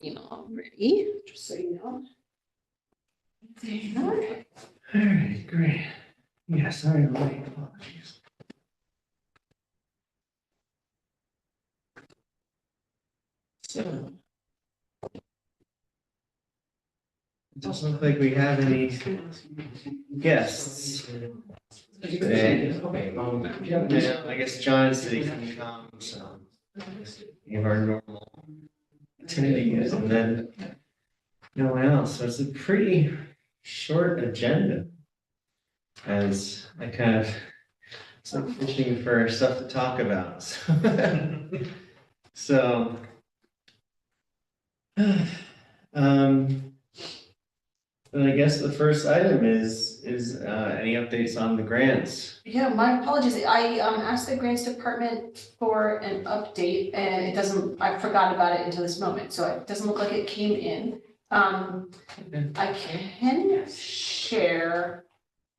already, just so you know. All right, great. Yeah, sorry, I'm late. Apologies. So. It doesn't look like we have any guests today. Yeah, I guess John said he can come, so. We have our normal attendees and then no one else. So it's a pretty short agenda. As I kind of start fishing for stuff to talk about. So. And I guess the first item is any updates on the grants? Yeah, my apologies. I asked the grants department for an update and it doesn't, I forgot about it until this moment, so it doesn't look like it came in. I can share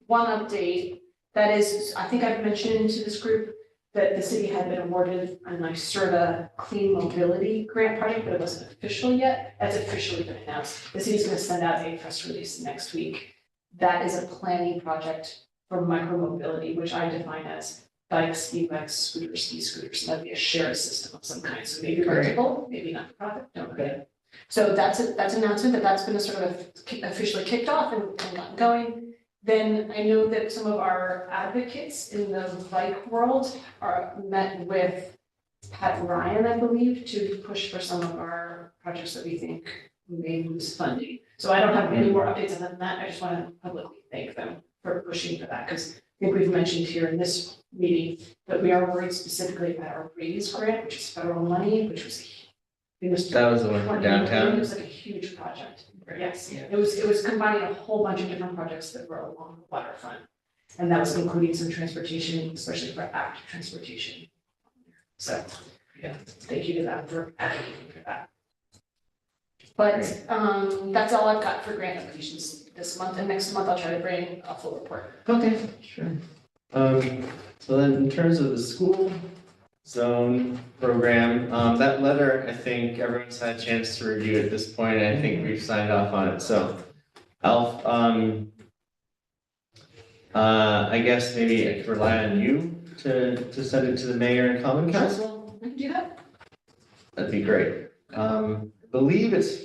one update that is, I think I've mentioned to this group that the city had been awarded a NYSERDA Clean Mobility Grant project, but it wasn't official yet. That's officially been announced. The city's gonna send out a press release next week. That is a planning project for micromobility, which I define as bikes, e-bikes, scooters, e-scooters. That'd be a shared system of some kind, so maybe Great. rentable, maybe not for profit, don't know. So that's an announcement that's been sort of officially kicked off and gotten going. Then I know that some of our advocates in the bike world are met with Pat Ryan, I believe, to push for some of our projects that we think may lose funding. So I don't have any more updates other than that. I just want to publicly thank them for pushing for that, because I think we've mentioned here in this meeting that we are worried specifically about our RAISE grant, which is federal money, which was, it was That was the one for 20 million. downtown? It was like a huge project. Yes, it was combining a whole bunch of different projects that were along the waterfront. And that was including some transportation, especially for active transportation. So, yeah, thank you to them for advocating for that. But that's all I've got for grant applications this month, and next month I'll try to bring a full report. Okay, sure. So then in terms of the school zone program, that letter, I think everyone's had a chance to review at this point, and I think we've signed off on it, so. I'll, I guess maybe I could rely on you to send it to the mayor and common council? I can do that. That'd be great. I believe it's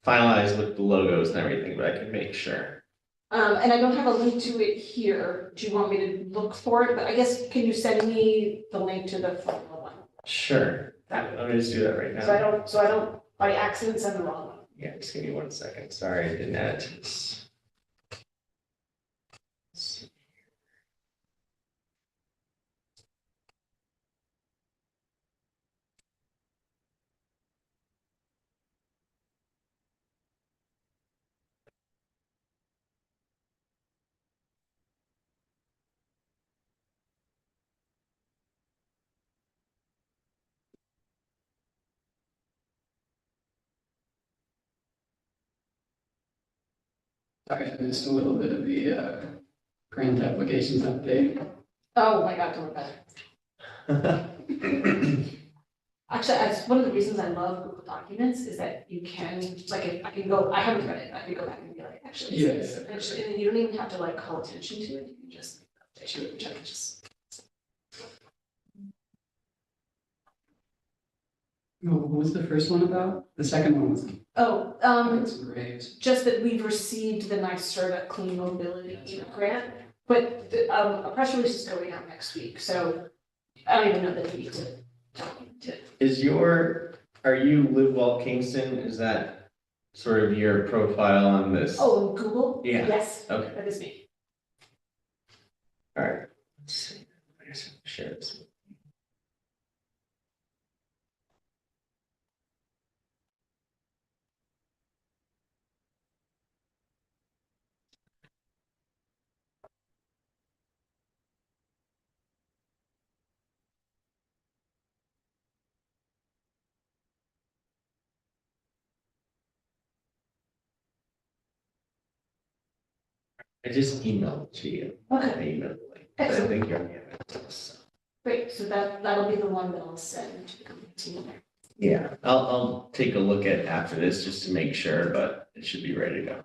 finalized with the logos and everything, but I can make sure. And I don't have a link to it here. Do you want me to look for it? But I guess, can you send me the link to the final one? Sure. That Let me just do that right now. So I don't by accident send the wrong one. Yeah, just give me 1 second. Sorry, I didn't add to this. Sorry, I missed a little bit of the grant applications update. Oh my God, don't worry about it. Actually, that's one of the reasons I love Google Documents is that you can, like, if I can go, I haven't read it, I can go back and be like, actually, Yeah, it's this. And you don't even have to like call attention to it, you can just update it, which I can just. Oh, what was the first one about? The second one was Oh, some graves. just that we've received the NYSERDA Clean Mobility Grant, but a press release is going out next week, so I don't even know that you need to document it. Are you Live Walt Kingston? Is that sort of your profile on this? Oh, and Google? Yeah. Yes, Okay. that is me. All right. Let's see. I guess I'll share this. I just emailed it to you. Okay. I emailed the link. I think you're on it. So. Great, so that'll be the one that I'll send to the company team. Yeah, I'll take a look at after this just to make sure, but it should be ready to go.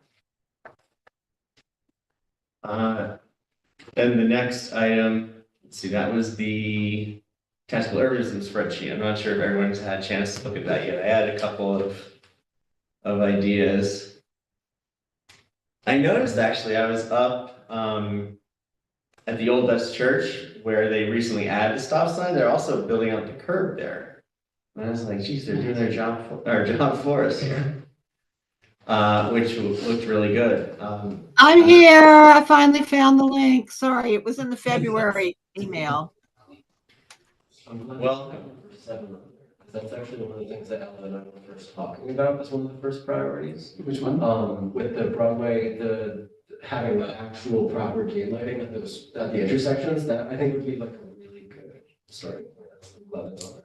Then the next item, let's see, that was the tactical urbanism spreadsheet. I'm not sure if everyone's had a chance to look at that yet. I had a couple of ideas. I noticed actually, I was up at the Old Dutch Church where they recently added the stop sign. They're also building out the curb there. And I was like, geez, they're doing their job for us here. Which looked really good. I'm here. I finally found the link. Sorry, it was in the February email. Well, That's actually one of the things that Ellen and I were first talking about as one of the first priorities. Which one? With the Broadway, having the actual proper daylighting at the intersections, that I think would be like a really good starting point. I'm glad it's on there.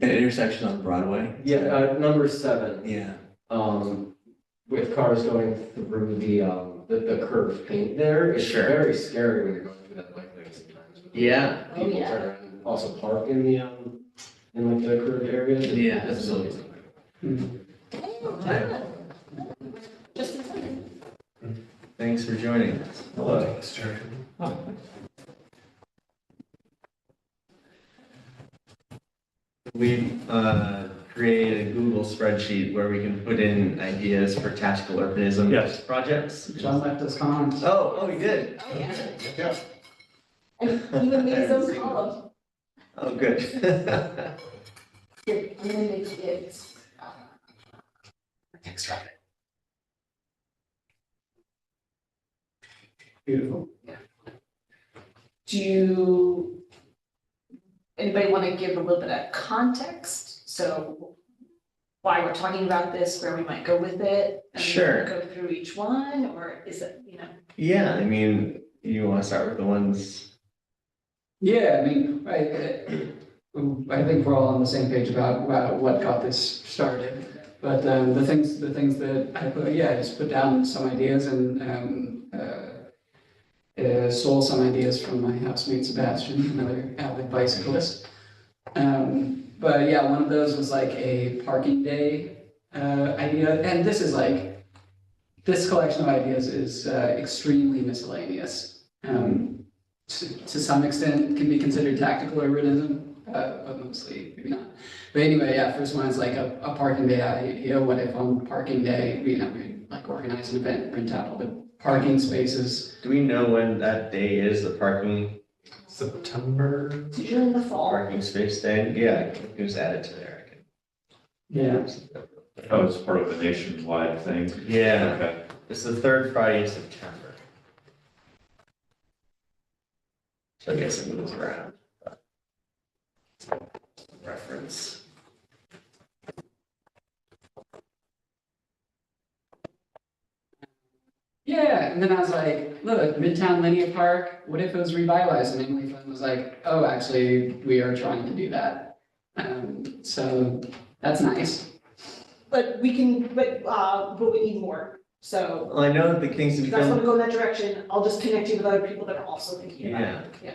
An intersection on Broadway? Yeah, number 7, Yeah. with cars going through the curved paint there, it's Sure. very scary when you're going through that like sometimes. Yeah. Oh, People yeah. turn around and also park in the in like the curved areas. Yeah, It's really Just in time. Thanks for joining us. Hello. We've created a Google spreadsheet where we can put in ideas for tactical urbanism projects. John left us comments. Oh, you did? Oh, yeah. Yeah. And even made his own column. Oh, good. Here, I'm gonna make it. Extra. Beautiful. Do anybody want to give a little bit of context? So why we're talking about this, where we might go with it? and Sure. Go through each one, or is it, Yeah, I mean, you want to start with the ones? Yeah, I mean, I think we're all on the same page about what got this started. But the things that I put, yeah, I just put down some ideas and stole some ideas from my housemate Sebastian, another avid bicyclist. But yeah, one of those was like a parking day idea, and this collection of ideas is extremely miscellaneous. To some extent can be considered tactical urbanism, but mostly maybe not. But anyway, yeah, first one is like a parking day idea. What if on parking day, we like organize an event, print out all the parking spaces. Do we know when that day is, the parking September. it's usually in the fall. parking space day? Yeah, I can just add it to there. Yeah. Oh, it's part of a nationwide thing? Yeah, Okay. it's the third Friday in September. So I guess it moves around. but Reference. Yeah, and then I was like, look, Midtown Linear Park, what if it was revitalized? And Emily Flynn was like, oh, actually, we are trying to do that. So that's nice. But we need more, so Well, I know the Kingston if you guys wanna Film, go in that direction, I'll just connect you with other people that are also thinking about it. Yeah.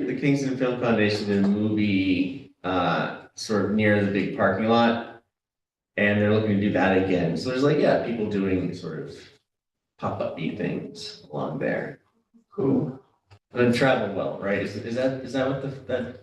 the Kingston Film Foundation did a movie, sort of near the big parking lot. And they're looking to do that again. So there's like, yeah, people doing sort of pop-up-y things along there. Cool. And travel well, right? Is that what that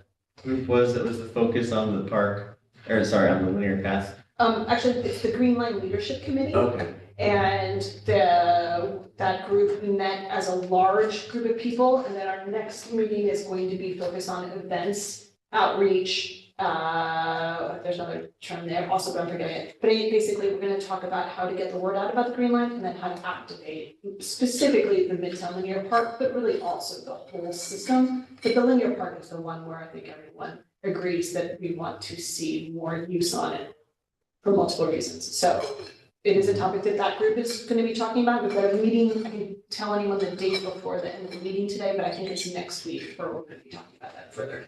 group was? That was the focus on the park, or sorry, on the linear path? Actually, it's the Green Line Leadership Committee. Okay. And that group met as a large group of people, and then our next meeting is going to be focused on events, outreach. There's another term there, also, but I'm forgetting it. But basically, we're gonna talk about how to get the word out about the Green Line and then how to activate specifically the Midtown Linear Park, but really also the whole system. But the linear park is the one where I think everyone agrees that we want to see more use on it for multiple reasons. So it is a topic that group is gonna be talking about. We've got a meeting, I can tell anyone the date before the end of the meeting today, but I think it's next week where we're gonna be talking about that further.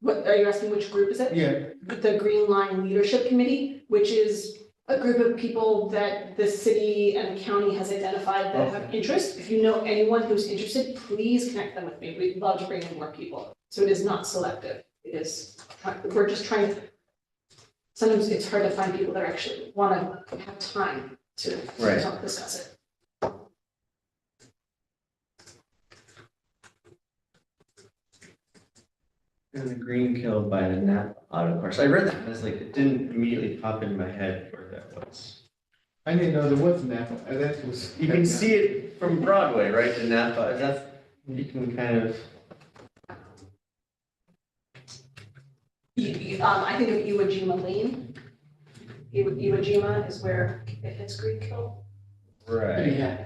What, are you asking which group is it? Yeah. The Green Line Leadership Committee, which is a group of people that the city and the county has identified that have interest. If you know anyone who's interested, please connect them with me. We'd love to bring in more people. So it is not selective. It is, we're just trying to, sometimes it's hard to find people that actually want to have time to Right. discuss it. And the Greenkill by the Napa Auto Course. I read that, and I was like, it didn't immediately pop into my head where that was. I didn't know there was an apple, that was. You can see it from Broadway, right, to Napa, is that, you can kind of, I think of Iwo Jima Lane. Iwo Jima is where it hits Greenkill. right. Yeah.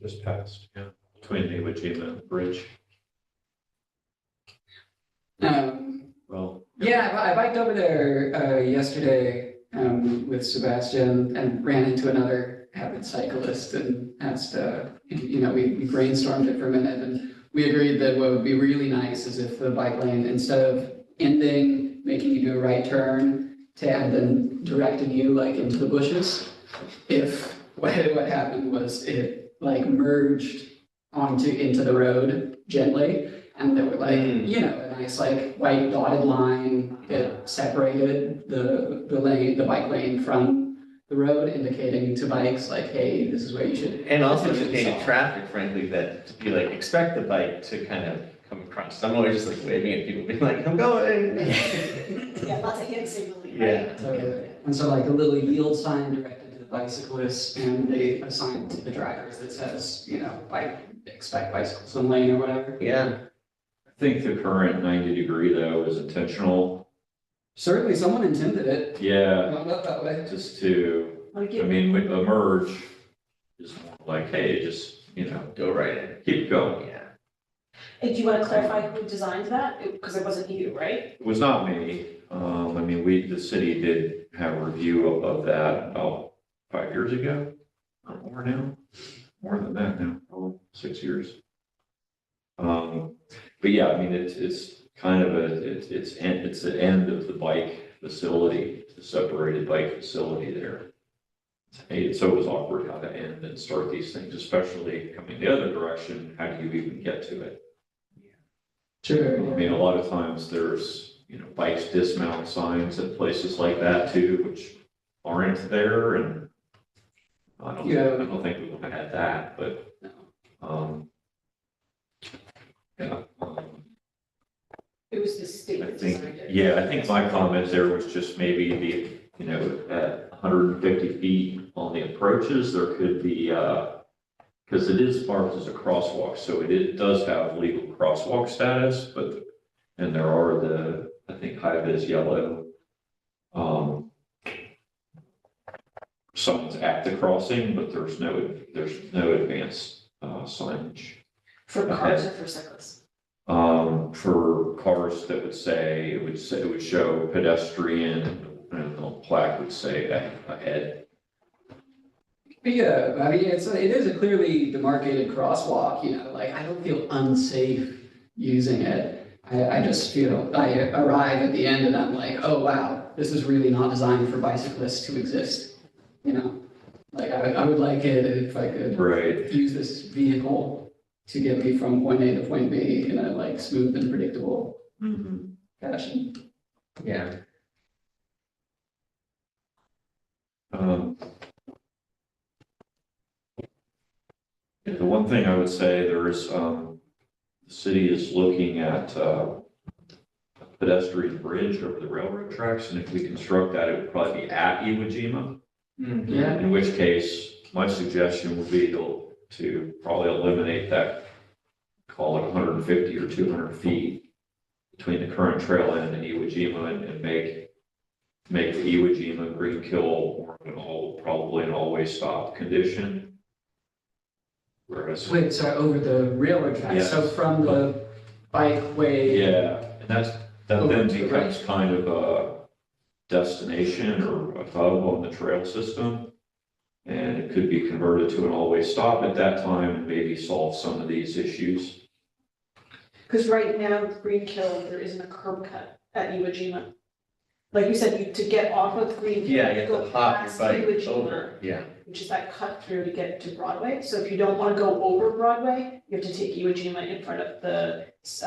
Just passed, yeah, between the Iwo Jima Bridge. Well, Yeah, I biked over there yesterday with Sebastian and ran into another avid cyclist and asked, we brainstormed it for a minute and we agreed that what would be really nice is if the bike lane, instead of ending, making you do a right turn, and then directing you like into the bushes, if what happened was it like merged into the road gently, and there were like, a nice like white dotted line that separated the bike lane from the road, indicating to bikes like, hey, this is where you should. And also this is where you should indicating stop. traffic, frankly, that to be like, expect the bike to kind of come across. I'm always just like waving at people, being like, I'm going. Yeah, lots of hand signaling, Yeah. right? And so like a little yield sign directed to the bicyclists and a sign to the drivers that says, expect bicycles in lane or whatever. Yeah, I think the current 90-degree though is intentional. Certainly someone intended it. Yeah, Not that way. just to, Wanna I give- mean, with the merge is more like, hey, just, go right in. keep going. Yeah. And do you want to clarify who designed that? Because it wasn't you, right? It was not me. I mean, the city did have a review of that about 5 years ago, or more now, more than that now, probably 6 years. But yeah, I mean, it's kind of it's the end of the bike facility, the separated bike facility there. So it was awkward how to end and start these things, especially coming the other direction. How do you even get to it? Sure. I mean, a lot of times there's, bikes dismount signs at places like that too, which aren't there, and I don't think we would have had that, but, yeah. It was the state I that think, designed it. yeah, I think my comment there was just maybe at 150 feet on the approaches, there could be, because it is marked as a crosswalk, so it does have legal crosswalk status, and there are I think high-vis yellow, signs at the crossing, but there's no advanced, signage. For cars or for cyclists? For cars that would say, it would show pedestrian, and the plaque would say ahead. But yeah, I mean, it is a clearly demarcated crosswalk, I don't feel unsafe using it. I just feel, I arrive at the end and I'm like, oh, wow, this is really not designed for bicyclists to exist, I would like it if I could Right. use this vehicle to get me from point A to point B in a smooth and predictable fashion. Yeah. The one thing I would say, the city is looking at a pedestrian bridge over the railroad tracks, and if we construct that, it would probably be at Iwo Jima. Yeah. In which case, my suggestion would be to probably eliminate that, call it 150 or 200 feet between the current trail end and Iwo Jima, and make the Iwo Jima Greenkill probably an always stop condition. Whereas, Wait, sorry, over the railroad tracks, Yes. so from the bikeway. yeah, and that Over then to the becomes kind of a destination or a hub on the trail system. And it could be converted to an always stop at that time and maybe solve some of these issues. Because right now, Greenkill, there isn't a curb cut at Iwo Jima. like you said, to get off of Greenfield. Yeah, you have go to hop your past bike Iwo Jima, over, yeah. which is that cut through to get to Broadway. So if you don't want to go over Broadway, you have to take Iwo Jima in front of the, is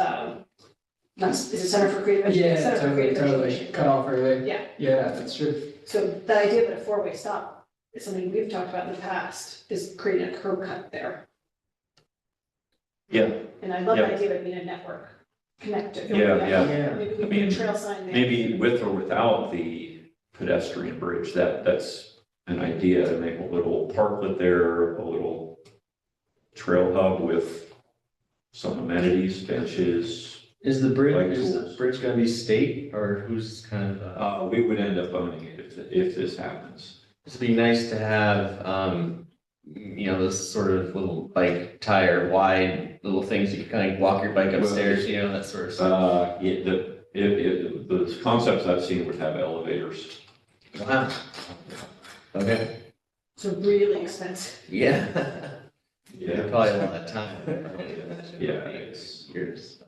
it Center for Creative Education? Yeah, Center for totally, Creative totally, Education. cut off early. Yeah. Yeah, that's true. So that idea of a four-way stop is something we've talked about in the past, is creating a curb cut there. Yeah, And I love the Yeah. idea of being a network connector. Yeah. Maybe we I put mean, a trail sign there. maybe with or without the pedestrian bridge, that's an idea to make a little parklet there, a little trail hub with some amenities, benches. Is the Like bridge, tools. gonna be state or who's kind of, We would end up owning it if this happens. it'd be nice to have, those sort of little like tire wide little things you can kind of walk your bike upstairs, that sort of stuff. The concepts I've seen would have elevators. Wow. Okay, So really expensive. yeah. Yeah. Probably a lot of time. Yeah, it's, Years.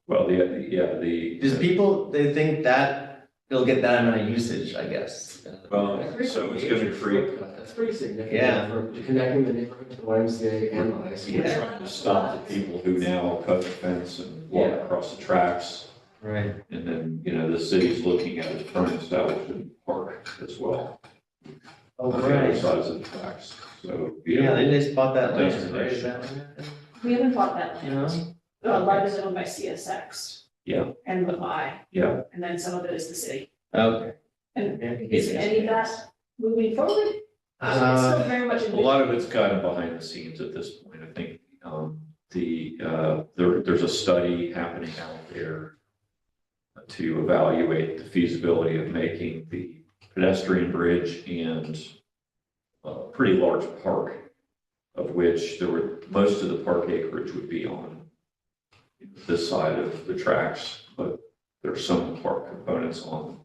well, the. Does people, they think that they'll get that amount of usage, I guess? Well, so it's gonna create, That's pretty significant. Yeah. For connecting the neighborhood to the YMCA and the high school. we're trying to stop the people who now cut the fence and walk Yeah. across the tracks. Right. And then, the city's looking at its current establishment park as well. Oh, On the other sides of the tracks, so. Yeah, they just bought that land, That's right? nice. Is that what happened? We haven't bought that You land. know? A lot is owned by CSX. Yeah. And Levi. Yeah. And then some of it is the city. Okay. And Yeah, is any of that moving forward? It's still very much in. A lot of it's kind of behind the scenes at this point. I think, there's a study happening out there to evaluate the feasibility of making the pedestrian bridge and a pretty large park, of which most of the park acreage would be on this side of the tracks, but there's some park components on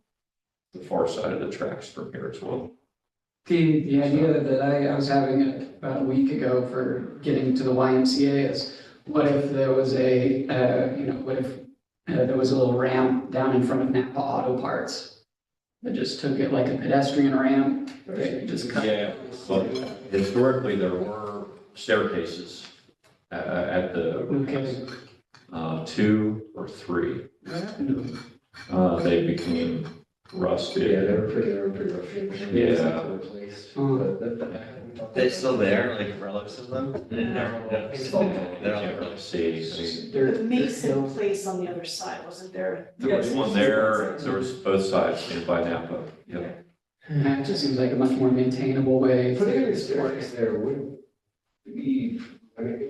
the far side of the tracks from here as well. The idea that I was having about a week ago for getting to the YMCA is, what if there was there was a little ramp down in front of Napa Auto Parts that just took it like a pedestrian ramp, they could just cut. Yeah, but historically, there were staircases at the Okay. 2 or 3. They became rusted. Yeah, they were pretty rough. Yeah. Replaced. Oh. But They still there, like relics of them? They're all see. The Mason place on the other side, wasn't there? There was one there was both sides in by Napa. Yep. It just seems like a much more maintainable way. putting in a staircase there would be,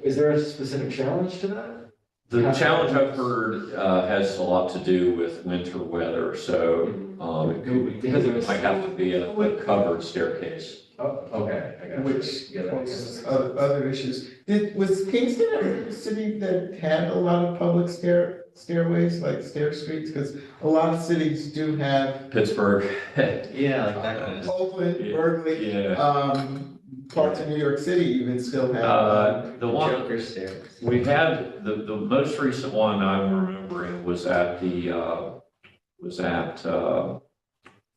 is there a specific challenge to that? The challenge I've heard has a lot to do with winter weather, so it might have to be a covered staircase. Oh, okay, I got it. Which Yeah, that makes sense. other issues. Was Kingston ever a city that had a lot of public stairways, like stair streets? Because a lot of cities do have, Pittsburgh, Yeah, like that kind of. Oakland, Yeah. Berkeley, yeah. parts of New York City even still have. The one, Joker stairs. we had, the most recent one I'm remembering was at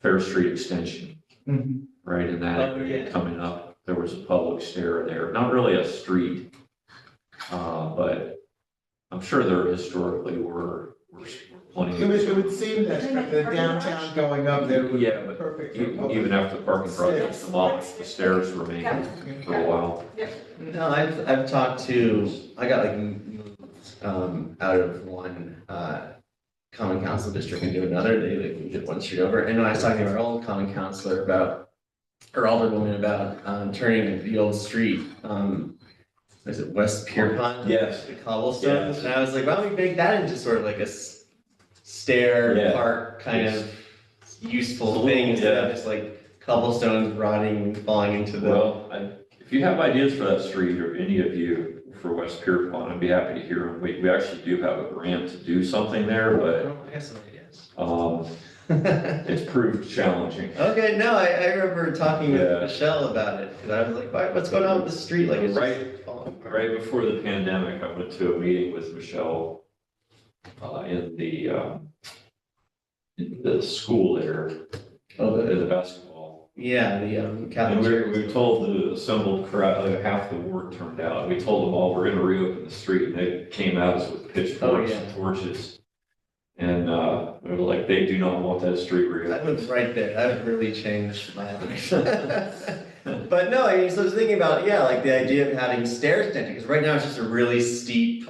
Fair Street Extension, Mhm. right? And that Oh, yeah. coming up, there was a public stair there, not really a street. But I'm sure there historically were plenty It would of. seem that the downtown going up there would be Yeah, but perfect. for even public- after the parking project's demolished, the stairs remain for a while. No, I've talked to, I got like moved, out of one, common council district into another, they did one street over, and I was talking to our old common councilor about, or alderwoman about, turning the old street, is it West Pierpont? Yes. The cobblestones, Yes. and I was like, why don't we make that into sort of like a stair Yeah. park kind of useful It's a thing, little- instead of yeah. just like cobblestones rotting and falling into the. Well, if you have ideas for that street, or any of you for West Pierpont, I'd be happy to hear them. We actually do have a grant to do something there, but, I got some ideas. it's proved challenging. Okay, no, I remember talking with Yeah. Michelle about it, because I was like, what's going on with the street, like it's Right. just falling apart. Right before the pandemic, I went to a meeting with Michelle in the the school there, Oh, the basketball. yeah, the, And cafeteria. we told the assembled crowd, like half the ward turned out, we told them all, we're gonna reopen the street, and they came at us with pitchforks yeah. and torches. And, we were like, they do not want that street That reopened. was right there, that would really change my life. But no, I mean, so I was thinking about, yeah, like the idea of having stairs connecting, because right now it's just a really steep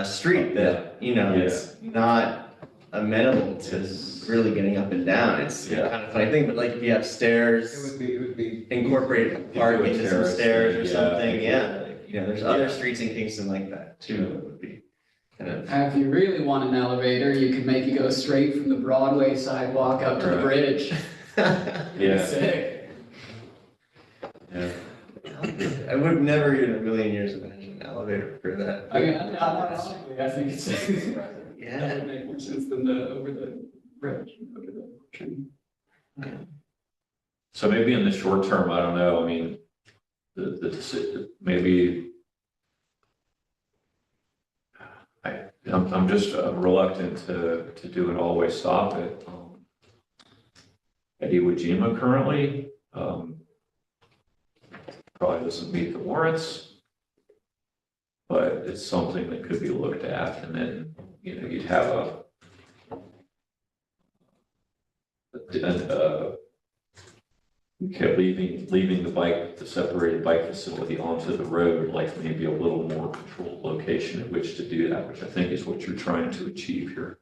street that, you know, it's not amenable to really getting up and down, it's kind of a funny thing, but like if you have stairs, It would be. incorporate a park do a into some terrace stairs or thing, something, yeah. yeah, you know, there's other Yeah. streets in Kingston like that too, that would be kind of. If you really want an elevator, you could make it go straight from the Broadway sidewalk up to the Right. bridge. Yeah, Sick. yeah. I would never in a million years imagine an elevator for that. I mean, honestly, I think it's. Yeah. That would make more sense than the, over the bridge, over the train. So maybe in the short term, I don't know, I mean, maybe. I'm just reluctant to do an always stop at Iwo Jima currently. Probably doesn't meet the warrants. But it's something that could be looked at, and then, you know, you'd have leaving the separated bike facility onto the road, like maybe a little more controlled location at which to do that, which I think is what you're trying to achieve here.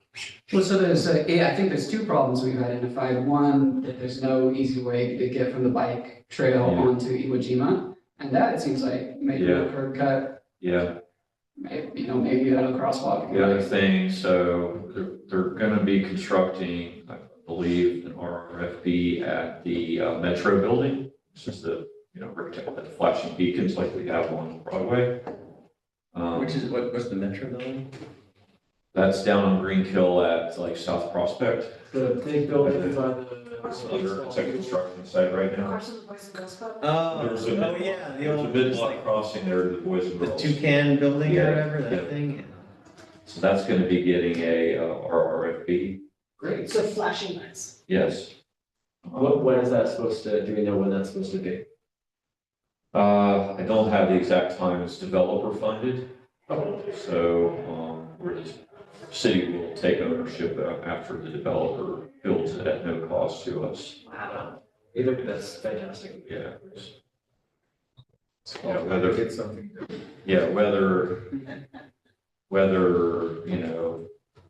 Well, so there's, yeah, I think there's two problems we've identified. One, that there's no easy way to get from the bike trail Yeah. onto Iwo Jima. And that, it seems like, maybe a Yeah. curb cut, Yeah, maybe, you know, maybe a crosswalk. the other thing, so they're gonna be constructing, I believe, an RRFB at the Metro building. This is the, you know, rectangle, the flashing beacons like we have on Broadway. Which is, what's the Metro building? That's down on Green Kill at like South Prospect. The big building by the. It's a construction site right now. Oh, There's a oh mid- yeah, the There's a old, mid-block crossing there to the Boys and the Girls. Toucan building or Yeah, whatever, yeah. that thing. So that's gonna be getting a RRFB, Great. So flashing lights. yes. When is that supposed to, do we know when that's supposed to be? I don't have the exact time, it's developer funded, Okay. so, we're just, city will take ownership after the developer builds it at no cost to us, Either, that's fantastic. yeah. Yeah, whether- get something. Yeah, whether, you know,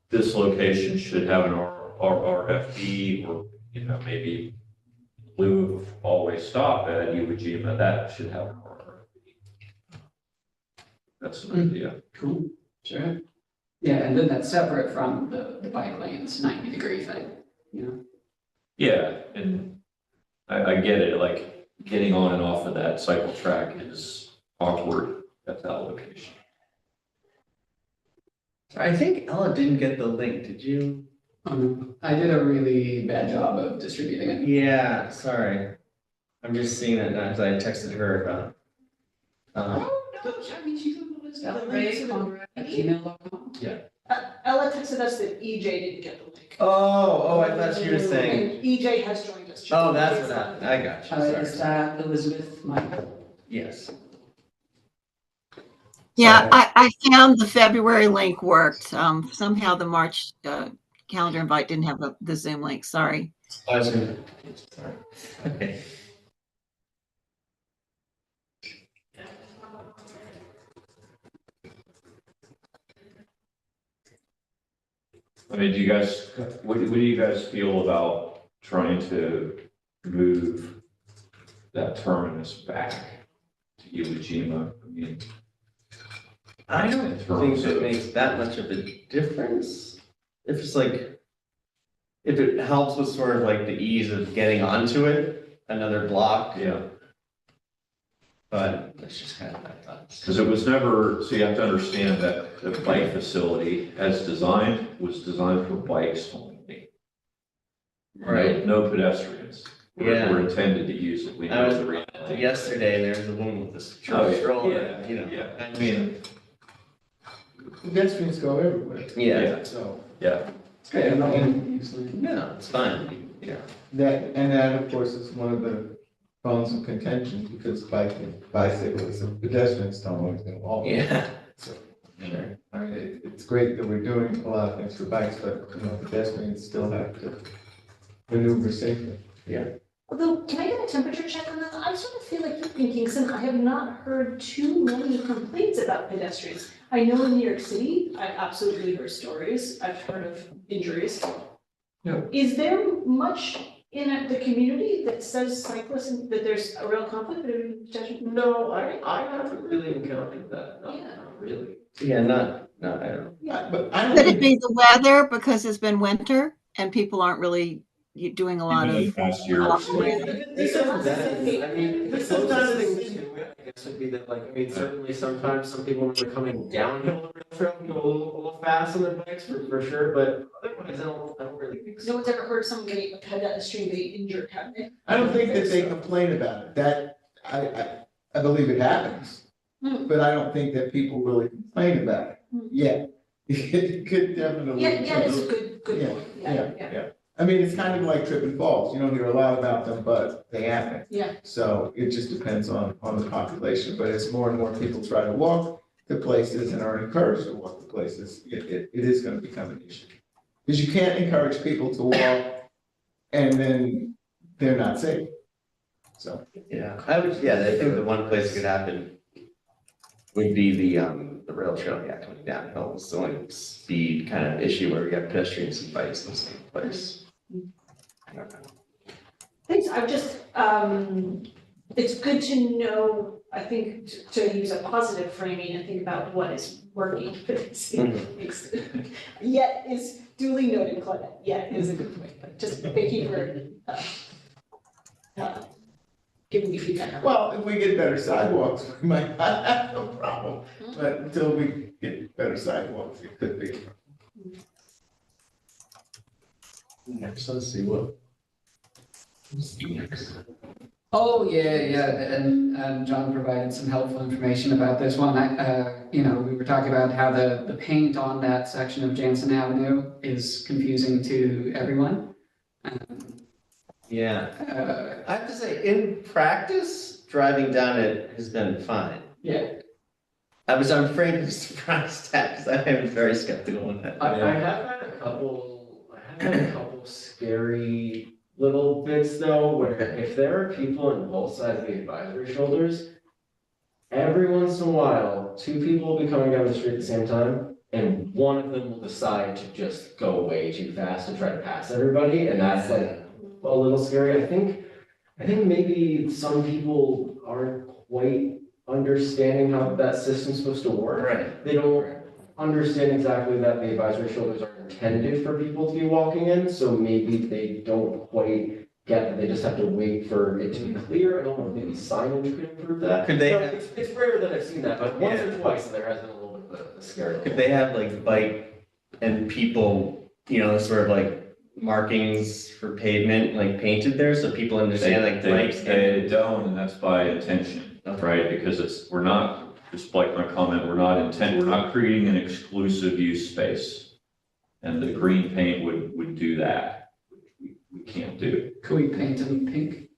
this location should have an RRFB or, you know, maybe in lieu of always stop at Iwo Jima, that should have an RRFB. That's an idea. Cool, sure. Yeah, and then that's separate from the bike lanes, 90-degree thing, you know? Yeah, and I get it, like, getting on and off of that cycle track is awkward at that location. I think Ella didn't get the link, did you? I did a really bad job of distributing it. Yeah, sorry. I'm just seeing that now, because I texted her about. No, I mean, she's on the list. @gmail.com. Ella texted us that EJ didn't get the link. Oh, I thought you were saying, And EJ has joined us. oh, that's what happened, I got you, Is sorry. that Elizabeth Michael? Yes. Yeah, I found the February link worked. Somehow the March calendar invite didn't have the Zoom link, sorry. I was gonna, sorry. Okay. I mean, what do you guys feel about trying to move that terminus back to Iwo Jima? I mean, I don't in think terms it of- makes that much of a difference. If it's like, if it helps with sort of like the ease of getting onto it, another block, Yeah, but that's just kind of my thoughts. because it was never, so you have to understand that the bike facility as designed was designed for bikes only. Right. No pedestrians. Yeah. We're intended to use it. We I know was the reality. yesterday, and there was a woman with this Oh, yeah. stroller, Yeah, you know. yeah. I mean, Pedestrians go everywhere, yeah, so. Yeah, It's great, I'm not gonna use it. No, it's fine, yeah. That, of course, is one of the bones of contention, because bicyclists and pedestrians don't always go all. Yeah. So, I mean, it's great that we're doing a lot of things for bikes, but, pedestrians still have to maneuver safely. Although, can I get a temperature check on that? I sort of feel like in Kingston, I have not heard too many complaints about pedestrians. I know in New York City, I've absolutely heard stories, I've heard of injuries. Yeah. Is there much in the community that says cyclists, and that there's a real conflict between pedestrians? No, I haven't really encountered that, Yeah. not really. Yeah, not, I don't know. Yeah, but I don't Could it think, be the weather because it's been winter and people aren't really doing a lot Even in of? the past year or so. This is that, I mean, the closest thing to it, I guess, would be that, like, I mean, certainly sometimes some people when they're coming downhill the rail trail can go a little fast on their bikes for sure, but otherwise, I don't really think No so. one's ever heard someone getting a pedestrian getting injured, have they? I don't think that they complain about it, that, I believe it happens. Hmm. But I don't think that people really complain about it, Hmm. yet. It could definitely. Yeah, it's a good Yeah, point, yeah. I mean, it's kind of like trip and falls, you don't hear a lot about them, but they happen. Yeah. So it just depends on the population, but as more and more people try to walk to places and are encouraged to walk to places, it is gonna become an issue. Because you can't encourage people to walk and then they're not safe. So, Yeah, I think the one place it could happen would be the rail trail, coming downhill. It's the only speed kind of issue where we have pedestrians and bikes in the same place. I don't know. Thanks, I've just, it's good to know, I think, to use a positive framing and think about what is working for this. Yet is duly noted, Claudette, yet is a good point, but just thank you for, giving me feedback. well, if we get better sidewalks, we might not have no problem, but until we get better sidewalks, it could be. Next, let's see what. Oh, yeah, and John provided some helpful information about this one. We were talking about how the paint on that section of Jansen Avenue is confusing to everyone. Yeah, Uh, I have to say, in practice, driving down it has been fine. yeah, I'm afraid to be surprised at, because I am very skeptical on that. I have had a couple scary little bits though, where if there are people on both sides of the advisory shoulders, every once in a while, two people will be coming down the street at the same time, and one of them will decide to just go way too fast and try to pass everybody, and that's like a little scary. I think maybe some people aren't quite understanding how that system's supposed to work. Right. They don't understand exactly that the advisory shoulders are intended for people to be walking in, so maybe they don't quite get that they just have to wait for it to be clear. I don't know if maybe signage could improve that. Could they No, have- it's rare that I've seen that, but once Yeah. or twice there has been a little bit of a scare. Could they have like bike and people, sort of like markings for pavement, like painted there, so people understand like bikes? They don't, and that's by intention, right? Because we're not, just like my comment, we're not creating an exclusive use space. And the green paint would do that, which we can't do. could we paint them pink?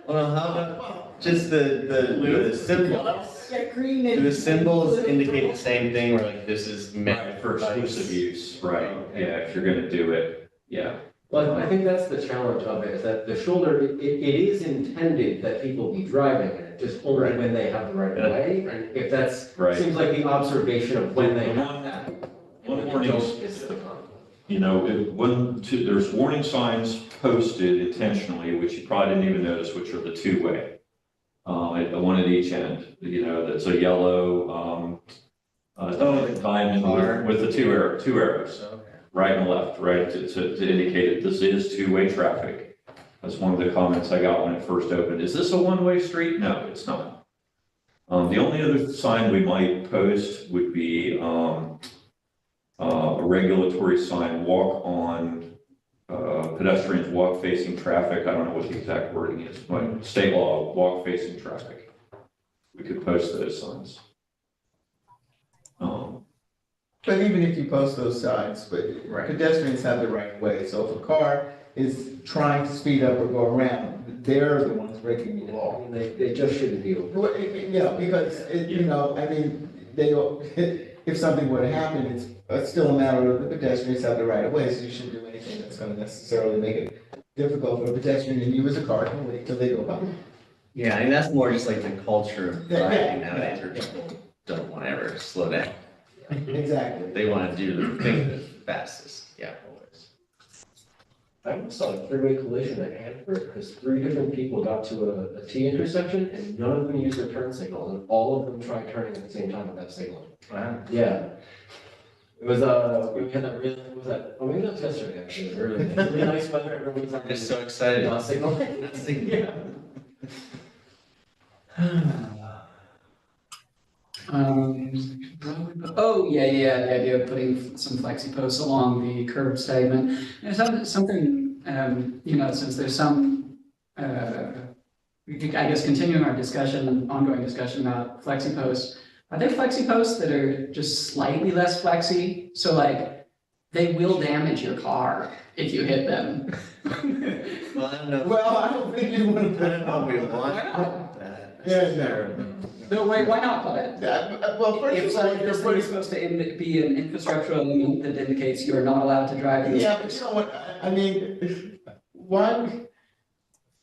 Well, how about just the symbols? Yeah, green Do and. the symbols indicate the same thing, where like this is meant For exclusive use, right, yeah, if you're gonna do it, yeah. Well, I think that's the challenge of it, is that the shoulder, it is intended that people be driving in it, just only Right. when they have the right of way. And if that's, Right. seems like the observation of when they The have one- that. one warning is- Is the conflict. There's warning signs posted intentionally, which you probably didn't even notice, which are the two-way. One at each end, that's a yellow, diamond with the two arrows, right and left, right, to indicate that this is two-way traffic. That's one of the comments I got when it first opened. Is this a one-way street? No, it's not. The only other sign we might post would be, a regulatory sign, walk on, pedestrians walk facing traffic. I don't know what the exact wording is, but state law, walk facing traffic. We could post those signs. But even if you post those signs, but Right. pedestrians have the right of way, so if a car is trying to speed up or go around, they're the ones breaking the I law. mean, they just shouldn't be over. Well, yeah, because, you know, I mean, they don't, if something were to happen, it's still a matter of the pedestrians have the right of way, so you shouldn't do anything that's gonna necessarily make it difficult for a pedestrian and you as a car to wait till they go by. Yeah, I mean, that's more just like the culture of Yeah, driving yeah, nowadays, yeah. where people don't want to ever slow down. Exactly. They want to do the thing the fastest, yeah, always. I almost saw a three-way collision at Hanford, because three different people got to a T intersection, and none of them used their turn signal, and all of them tried turning at the same time without signaling. Wow. Yeah. It was, we had that really, was that, oh, maybe that was yesterday, actually, really, really nice weather, everyone was I'm on. just so excited. Not signaling. Yeah. Oh, yeah, the idea of putting some flexi posts along the curb segment. And something, you know, since there's some, I guess continuing our discussion, ongoing discussion about flexi posts, are there flexi posts that are just slightly less flexi? So like, they will damage your car if you hit them. Well, I don't know. Well, I don't think you wanna I don't know if we want Why not? that. Yeah, no. No, wait, why not put it? Well, first If of all, like this thing is supposed to be an infrastructural element that indicates you're not allowed to drive in this. yeah, but you know what, I mean, one,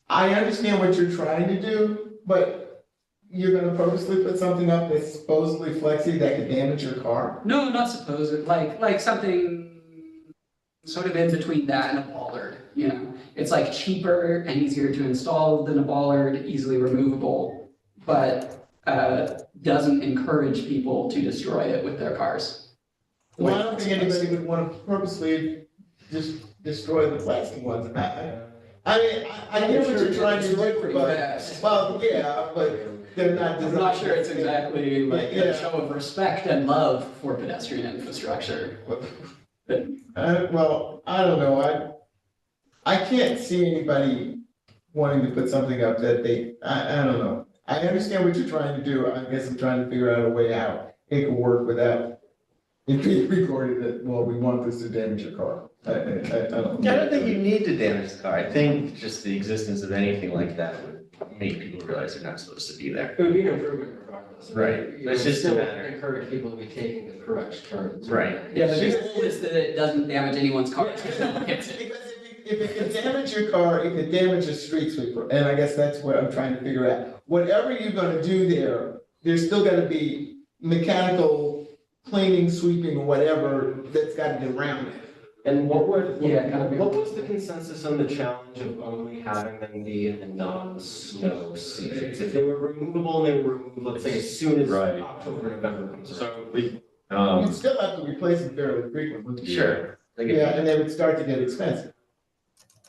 I understand what you're trying to do, but you're gonna purposely put something up that's supposedly flexi that could damage your car? No, not supposed, like something sort of in between that and a bollard, you know? It's like cheaper and easier to install than a bollard, easily removable, but doesn't encourage people to destroy it with their cars. Well, I don't think anybody would wanna purposely just destroy the flexi ones. I mean, I hear what you're trying to do, but, well, yeah, but they're not I'm designed. not sure it's exactly like Yeah. a show of respect and love for pedestrian infrastructure. Well, I don't know, I can't see anybody wanting to put something up that I don't know. I understand what you're trying to do, I guess I'm trying to figure out a way how it could work without it being recorded that, well, we want this to damage your car. I don't. Yeah, I don't think you need to damage the car. I think just the existence of anything like that would make people realize they're not supposed to be there. It would be an improvement regardless. Right. You It's know, just a still matter- Encourage people to be taking the correct turns. Right. Yeah, the big rule is that it doesn't damage anyone's car. Because if it can damage your car, it can damage a street sweeper, and I guess that's what I'm trying to figure out. Whatever you're gonna do there, there's still gotta be mechanical cleaning, sweeping, or whatever that's gotta be around it. And what would, Yeah, kind of. what was the consensus on the challenge of only having them be in the non-snow seasons? If they were removable, and they were removed, let's say, as soon as Right. October, November comes around. So we, You'd still have to replace them fairly frequently. Sure. They could- Yeah, and they would start to get expensive.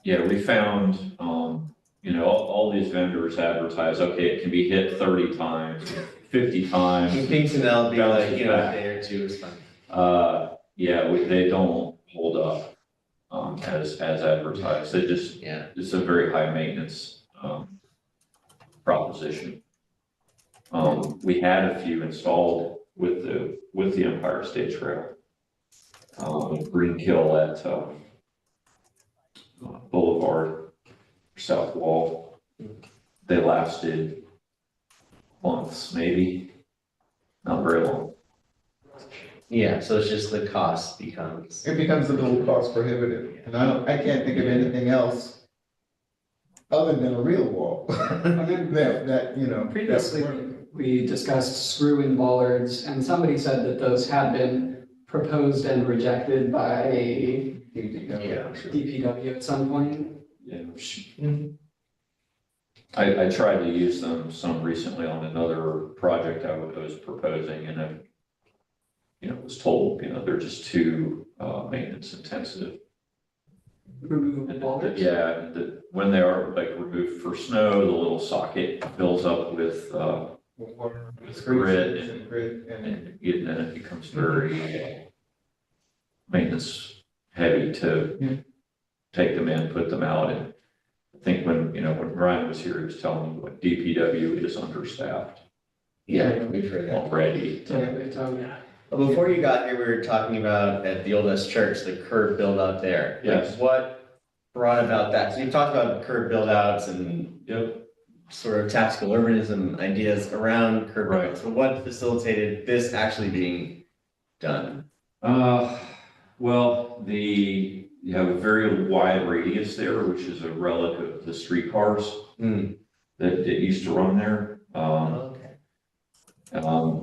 yeah, we found, all these vendors advertise, okay, it can be hit 30 times, 50 In times. Kingston, be like, Bounces a back. day or two is fine. They don't hold up, as advertised. They just, Yeah. it's a very high maintenance, proposition. We had a few installed with the Empire State Trail. Greenkill at, Boulevard, South Wall. They lasted months, maybe, not very long. Yeah, so it's just the cost becomes. It becomes a little cost prohibitive, and I can't think of anything else other than a real wall. That, you know. that Previously, worked. we discussed screw-in bollards, and somebody said that those had been proposed and rejected by Yeah. DPW at some point. Yeah. I tried to use them some recently on another project I was proposing, and I, was told, they're just too, maintenance intensive. Removable bollards? Yeah, when they are like removed for snow, the little socket fills up with grit And grit and. and then it becomes very maintenance heavy Yeah. to take them in, put them out. And I think when Ryan was here, he was telling me what DPW is understaffed Yeah, we've heard that. already. Yeah, they told me. Before you got here, we were talking about at the oldest church, the curb build out there. Like, Yes. what brought about that? So you talked about curb build outs and Yep. sort of tactical urbanism ideas around curb Right. build outs. So what facilitated this actually being done? Well, you have a very wide radius there, which is a relic of the streetcars Hmm. that used to run there. Okay.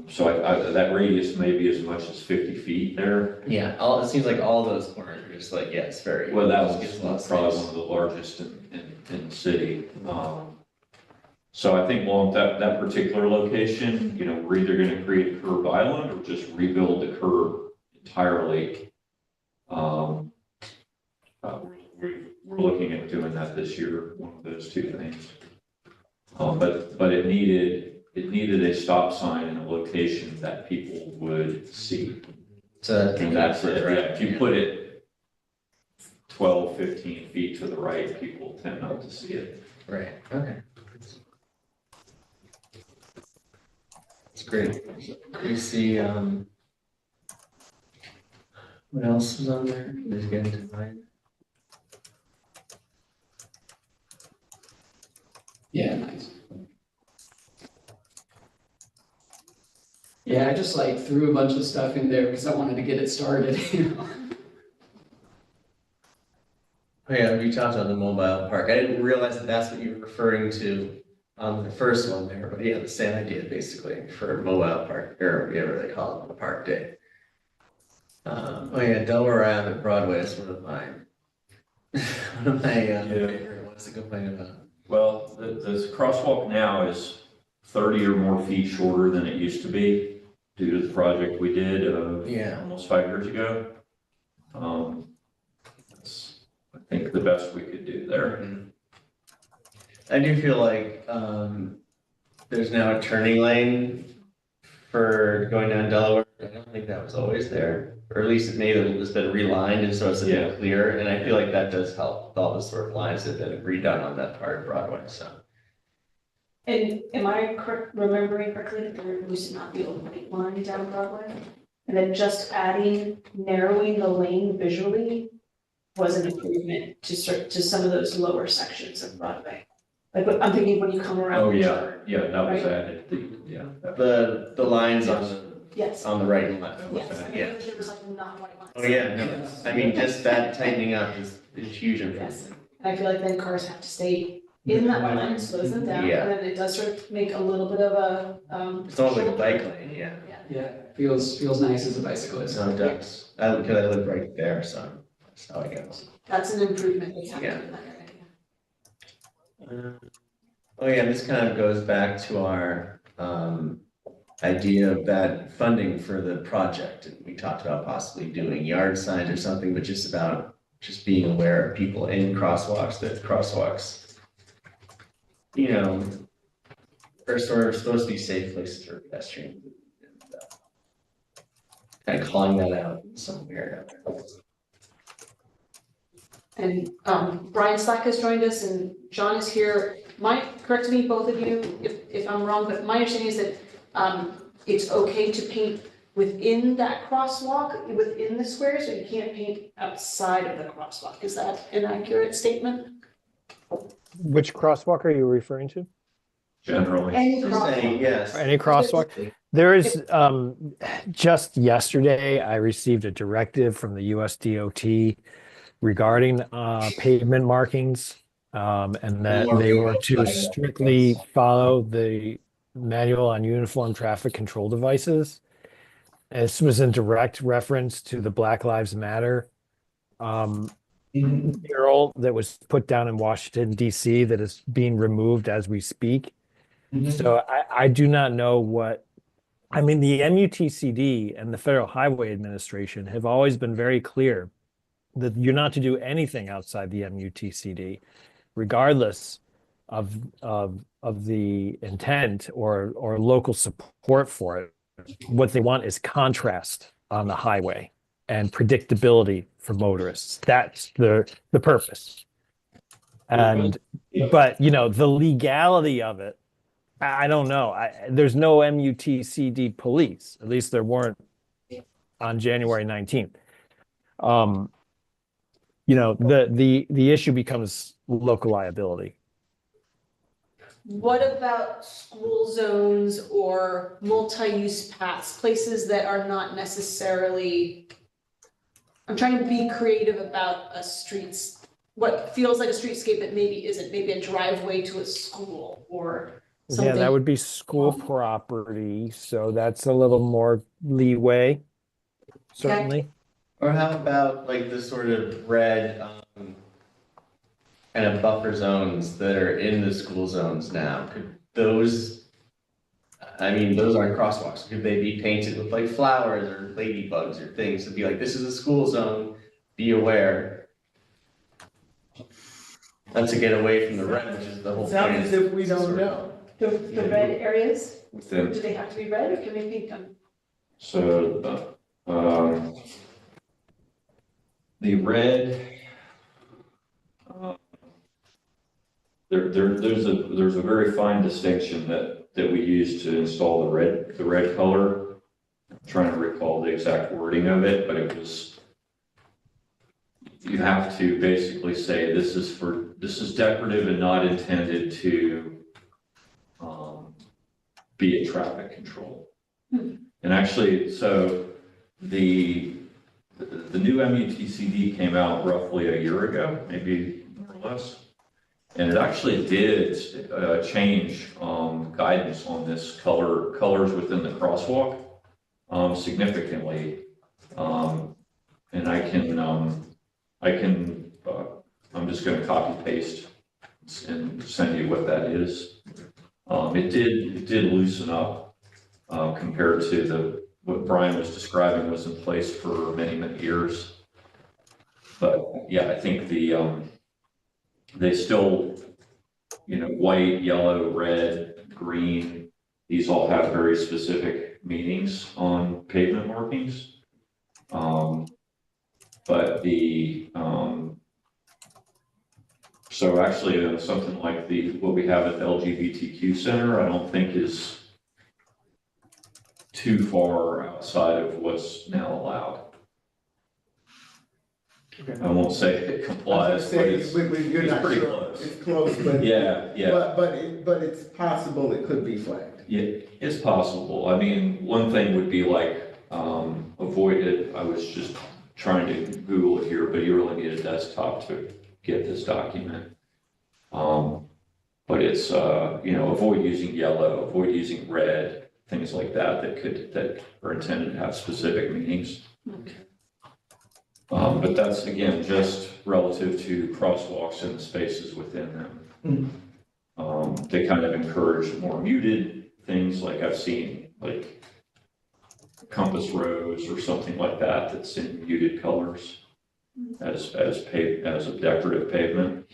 So that radius may be as much as 50 feet there. Yeah, it seems like all those corners are just like, yeah, it's very. Well, that gives a was lot of probably space. one of the largest in the city. So I think along that particular location, we're either gonna create a curb island or just rebuild the curb entirely. We're looking at doing that this year, one of those two things. But it needed a stop sign in a location that people would see. So And that's it, yeah, if you put it 12, 15 feet to the right, people tend not to see it. Right, okay. It's great. You see, what else was on there? Just getting to mine. Yeah, nice. Yeah, I just like threw a bunch of stuff in there because I wanted to get it started, you know? Oh yeah, we talked about the mobile park. I didn't realize that that's what you were referring to on the first one there, but yeah, the same idea basically for mobile park, or whatever they call it, the park day. Oh yeah, Delaware Ave at Broadway is one of my favorite ones to complain about. Well, the crosswalk now is 30 or more feet shorter than it used to be due to the project we did Yeah. almost 5 years ago. That's, I think, the best we could do there. I do feel like there's now a turning lane for going down Delaware. I don't think that was always there, or at least it may have just been relined and so it's a bit Yeah. clearer. And I feel like that does help with all the sort of lines that have been redone on that part of Broadway. So And am I remembering correctly that there used to not be a white line down Broadway? And that just narrowing the lane visually was an improvement to some of those lower sections of Broadway. Like, I'm thinking when you come around. Oh, the yeah, turn. yeah, that was Right. added, yeah. the lines Yes. on the right and left. Yes, I Yeah. mean, there was like not white lines. Oh yeah, no, I mean, just that tightening up is huge improvement. Yes, and I feel like then cars have to stay in that white line, slows them down, Yeah. and then it does sort of make a little bit of a, It's almost like a bike lane, yeah. Yeah, feels nice as a bicyclist. So it does. Because I live right there, so that's how I go. That's an improvement that's happened Yeah. in that area. Oh yeah, this kind of goes back to our idea of that funding for the project. And we talked about possibly doing yard signs or something, but just about just being aware of people in crosswalks, that crosswalks, are sort of supposed to be safe places for pedestrians. Kind of calling that out somewhere. And Brian Slack has joined us and John is here. Correct me, both of you, if I'm wrong, but my understanding is that it's okay to paint within that crosswalk, within the square, so you can't paint outside of the crosswalk. Is that an accurate statement? Which crosswalk are you referring to? Generally. Any Just crosswalk. saying, yes. Any crosswalk? There is, just yesterday, I received a directive from the US DOT regarding pavement markings. And that they were to strictly follow the manual on uniform traffic control devices. This was in direct reference to the Black Lives Matter mural that was put down in Washington, DC, that is being removed as we speak. So I do not know the MUTCD and the Federal Highway Administration have always been very clear that you're not to do anything outside the MUTCD, regardless of the intent or local support for it. What they want is contrast on the highway and predictability for motorists. That's the purpose. And but the legality of it, I don't know. There's no MUTCD police. At least there weren't on January 19th. The issue becomes local liability. What about school zones or multi-use paths, places that are not necessarily, I'm trying to be creative about a streets, what feels like a streetscape that maybe isn't, maybe a driveway to a school or Yeah, something. that would be school property, so that's a little more leeway, certainly. Or how about like the sort of red, kind of buffer zones that are in the school zones now? Could those, I mean, those aren't crosswalks. Could they be painted with like flowers or ladybugs or things to be like, this is a school zone, be aware? Not to get away from the red, which is the whole point. Sounds as if we don't know. The red areas, Within, do they have to be red or can they paint them? so, the red, there's a very fine distinction that we use to install the red color. I'm trying to recall the exact wording of it, but it was, you have to basically say this is decorative and not intended to be a traffic control. And actually, so the new MUTCD came out roughly a year ago, maybe more or less. And it actually did change guidance on this colors within the crosswalk significantly. And I'm just going to copy paste and send you what that is. It did loosen up compared to what Brian was describing was in place for many, many years. But yeah, I think they still, white, yellow, red, green, these all have very specific meanings on pavement markings. But so actually something like what we have at the LGBTQ Center, I don't think is too far outside of what's now allowed. I won't say it complies, but it's You're not pretty sure. close. It's close, but. Yeah. But it's possible it could be flagged. Yeah, it's possible. I mean, one thing would be like, avoid it. I was just trying to Google it here, but you really need a desktop to get this document. But it's, avoid using yellow, avoid using red, things like that that are intended to have specific meanings. But that's, again, just relative to crosswalks and the spaces within them. They kind of encourage more muted things, like I've seen, like compass rose or something like that, that's in muted colors as a decorative pavement.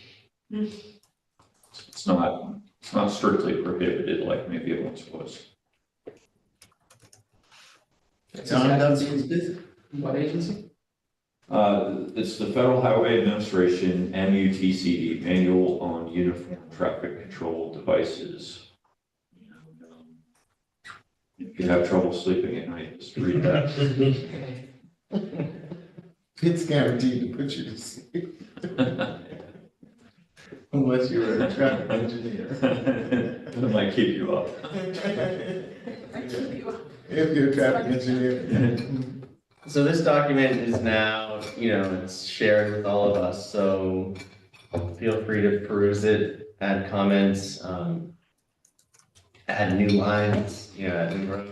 It's not strictly prohibited like maybe it once was. What agency? It's the Federal Highway Administration, MUTCD, Manual on Uniform Traffic Control Devices. If you have trouble sleeping at night, just read that. It's guaranteed to put you to sleep. Unless you're a traffic engineer. It might keep you up. If you're a traffic engineer. So this document is now, it's shared with all of us, so feel free to peruse it, add comments, add new lines, add new rows,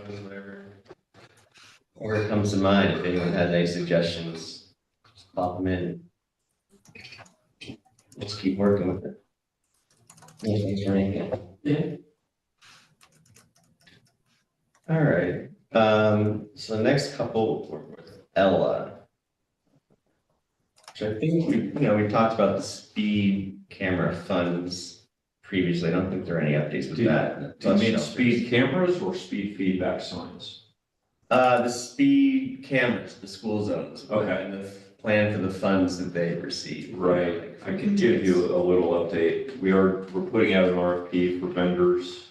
whatever comes to mind. If anyone has any suggestions, just pop them in. Let's keep working with it. Anything for anything? Yeah. All right, so the next couple were with Ella. Which I think we talked about the speed camera funds previously. I don't think there are any updates with that. Do you mean speed cameras or speed feedback signs? The speed cameras, the school zones. Okay. And the plan for the funds that they receive. Right, I can give you a little update. We're putting out an RFP for vendors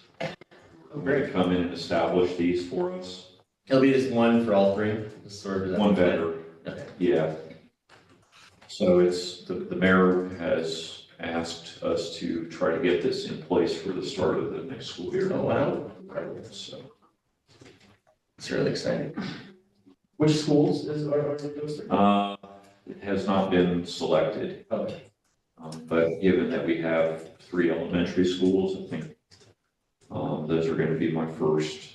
who are going to come in and establish these for us. It'll be just one for all three, just sort of. One vendor, Okay. yeah. So it's, the mayor has asked us to try to get this in place for the start of the next school year. Oh, wow. So, It's really exciting. Which schools are those three? it has not been selected. Okay. But given that we have 3 elementary schools, I think, those are gonna be my first.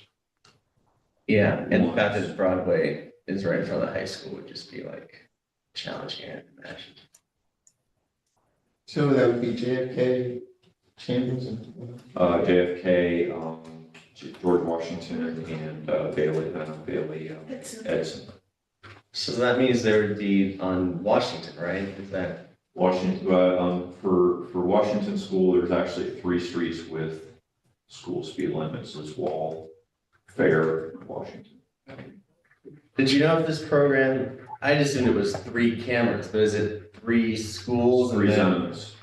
Yeah, and the fact that Broadway is right in front of the high school would just be like challenging, I imagine. So that would be JFK, Chambers and. JFK, George Washington, and Bailey, Edison. So that means there would be on Washington, right? Is that? Washington, for Washington School, there's actually 3 streets with school speed limits. It's Wall, Fair, and Washington. Did you know if this program, I just assumed it was 3 cameras, but is it 3 schools? and 3 then zones.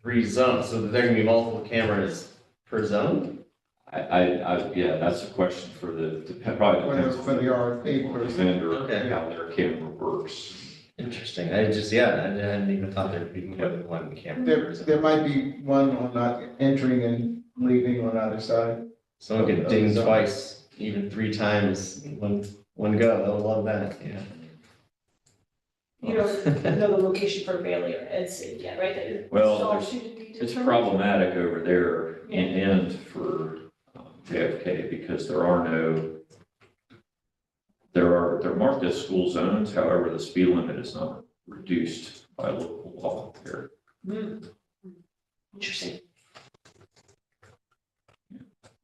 3 zones, so there can be multiple cameras per zone? Yeah, that's a question for probably depends For the RFP on the person. vendor, Okay. how their camera works. Interesting, I hadn't even thought there'd be more than 1 camera. There might be one on not entering and leaving on either side. Someone could ding twice, even 3 times, in one go, I would love that, yeah. You don't know the location for Bailey or Edson yet, right? That Well, it's all there's- to be It's determined? problematic over there and for JFK because they're marked as school zones, however, the speed limit is not reduced by local law there. Hmm. Interesting.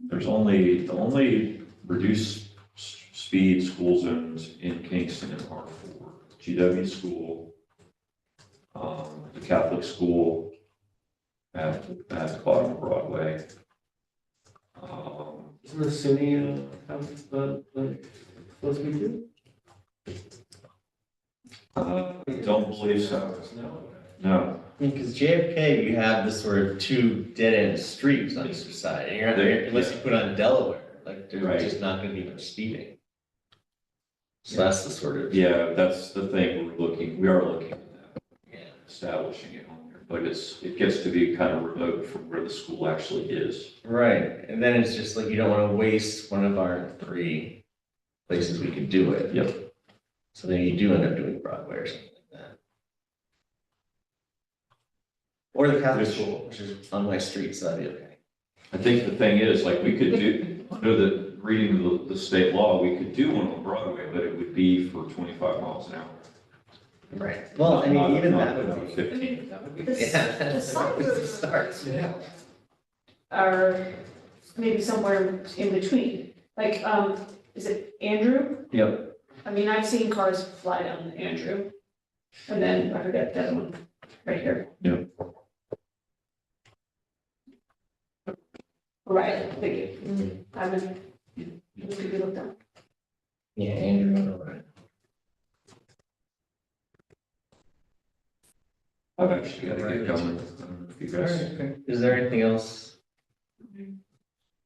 There's the only reduced speed school zones in Kingston are for GW school, the Catholic school at the bottom of Broadway. Isn't the SUNY, supposed to be too? Don't believe so. No. Because JFK, you have this sort of 2 dead-end streets on either side, and you're not, unless you put on Delaware, like, there's Right. just not gonna be much speeding. So that's the sort of. Yeah, that's the thing we are looking at that, Yeah. establishing it on there, but it gets to be kind of remote from where the school actually is. Right, and then it's just like, you don't wanna waste one of our 3 places we could do it. Yep. So then you do end up doing Broadway or something like that. Or the Catholic school, which is on my street, so that'd be okay. I think the thing is, like, we could do, under the, reading the state law, we could do one on Broadway, but it would be for 25 miles an hour. Right, well, I mean, even that would be. 15. Yeah. The side roads Starts. are maybe somewhere in between. Like, is it Andrew? Yep. I mean, I've seen cars fly down Andrew. And then I forget the other one, right here. Yep. Right, thank you. I haven't, it could be looked at. Yeah, Andrew, all right. I've actually got to get going. I don't know if you guys. Is there anything else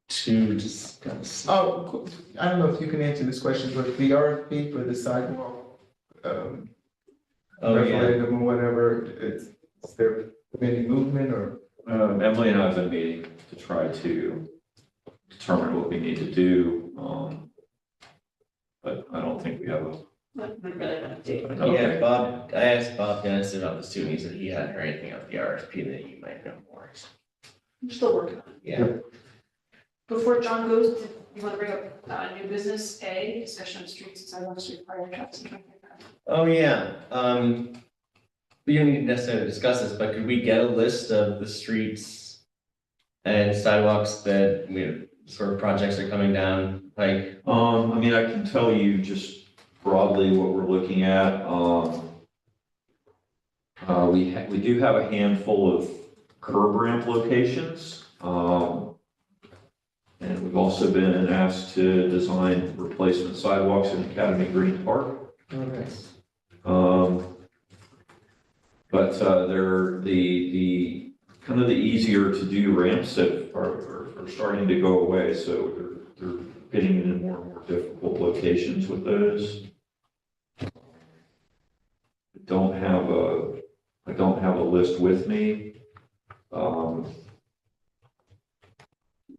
to discuss? Oh, cool. I don't know if you can answer this question, but the RFP for the sidewalk, Oh, yeah. referendum or whatever, is there any movement or? Emily and I have been meeting to try to determine what we need to do, but I don't think we have a. Not really an update. Yeah, Bob, I asked Bob Dennis about this too, and he said he hadn't heard anything about the RFP, that you might know more. I'm still working on it. Yeah. Before John goes, you want to bring up new business A, discussion of streets and sidewalks required trucks and things like that. Oh, yeah, we don't need to necessarily discuss this, but could we get a list of the streets and sidewalks that, sort of projects are coming down, like? I mean, I can tell you just broadly what we're looking at. We do have a handful of curb ramp locations. And we've also been asked to design replacement sidewalks in Academy Green Park. But they're the kind of the easier to do ramps that are starting to go away, so they're getting into more and more difficult locations with those. I don't have a list with me.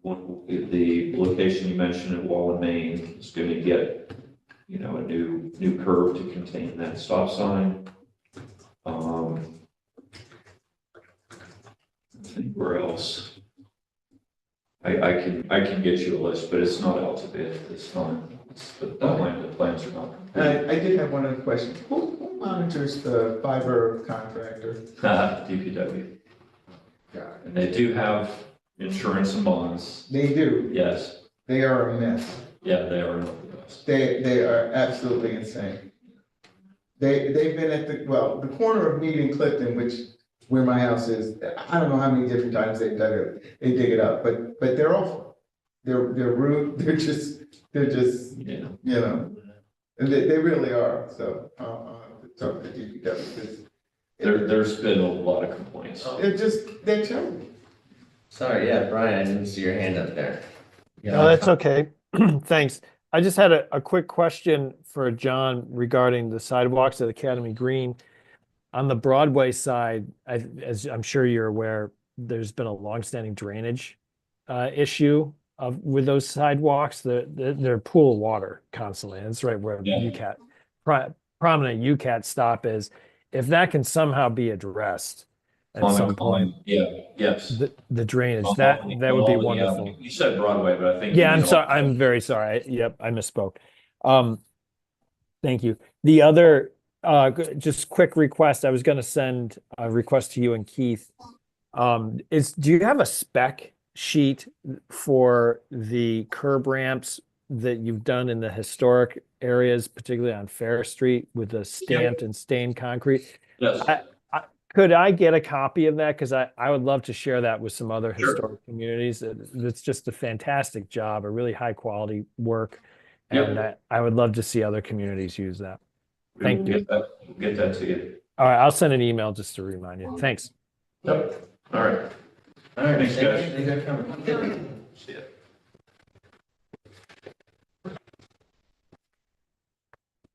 The location you mentioned at Wall and Main is going to get, a new curve to contain that stop sign. I think where else? I can get you a list, but it's not out to bid at this time. The plans are not complete. I did have one other question. Who monitors the fiber contractor? DPW. And they do have insurance and bonds. They do. Yes. They are a mess. Yeah, they are not the best. They are absolutely insane. They've been at the corner of Mead and Clifton, where my house is. I don't know how many different times they dig it up, but they're awful. They're rude. They're just, Yeah. and they really are. So I'll talk to DPW because There's been a lot of complaints. they're terrible. Sorry, yeah, Brian, I didn't see your hand up there. No, that's okay. Thanks. I just had a quick question for John regarding the sidewalks at Academy Green. On the Broadway side, as I'm sure you're aware, there's been a longstanding drainage issue with those sidewalks. They're pool of water constantly. That's right where the UCAT, prominent UCAT stop is. If that can somehow be addressed at some point, Yes. the drainage, that would be wonderful. You said Broadway, but I think. Yeah, I'm sorry. I'm very sorry. Yep, I misspoke. Thank you. The other, just quick request, I was going to send a request to you and Keith. Do you have a spec sheet for the curb ramps that you've done in the historic areas, particularly on Fair Street with the stamped and stained concrete? Yes. Could I get a copy of that? Because I would love to share that with some other Sure. historic communities. It's just a fantastic job, a really high quality work. And I would love to see other communities use that. Thank you. Get that to you. All right, I'll send an email just to remind you. Thanks. Yep. All right. All right, Thanks, guys. thank you for coming. See ya.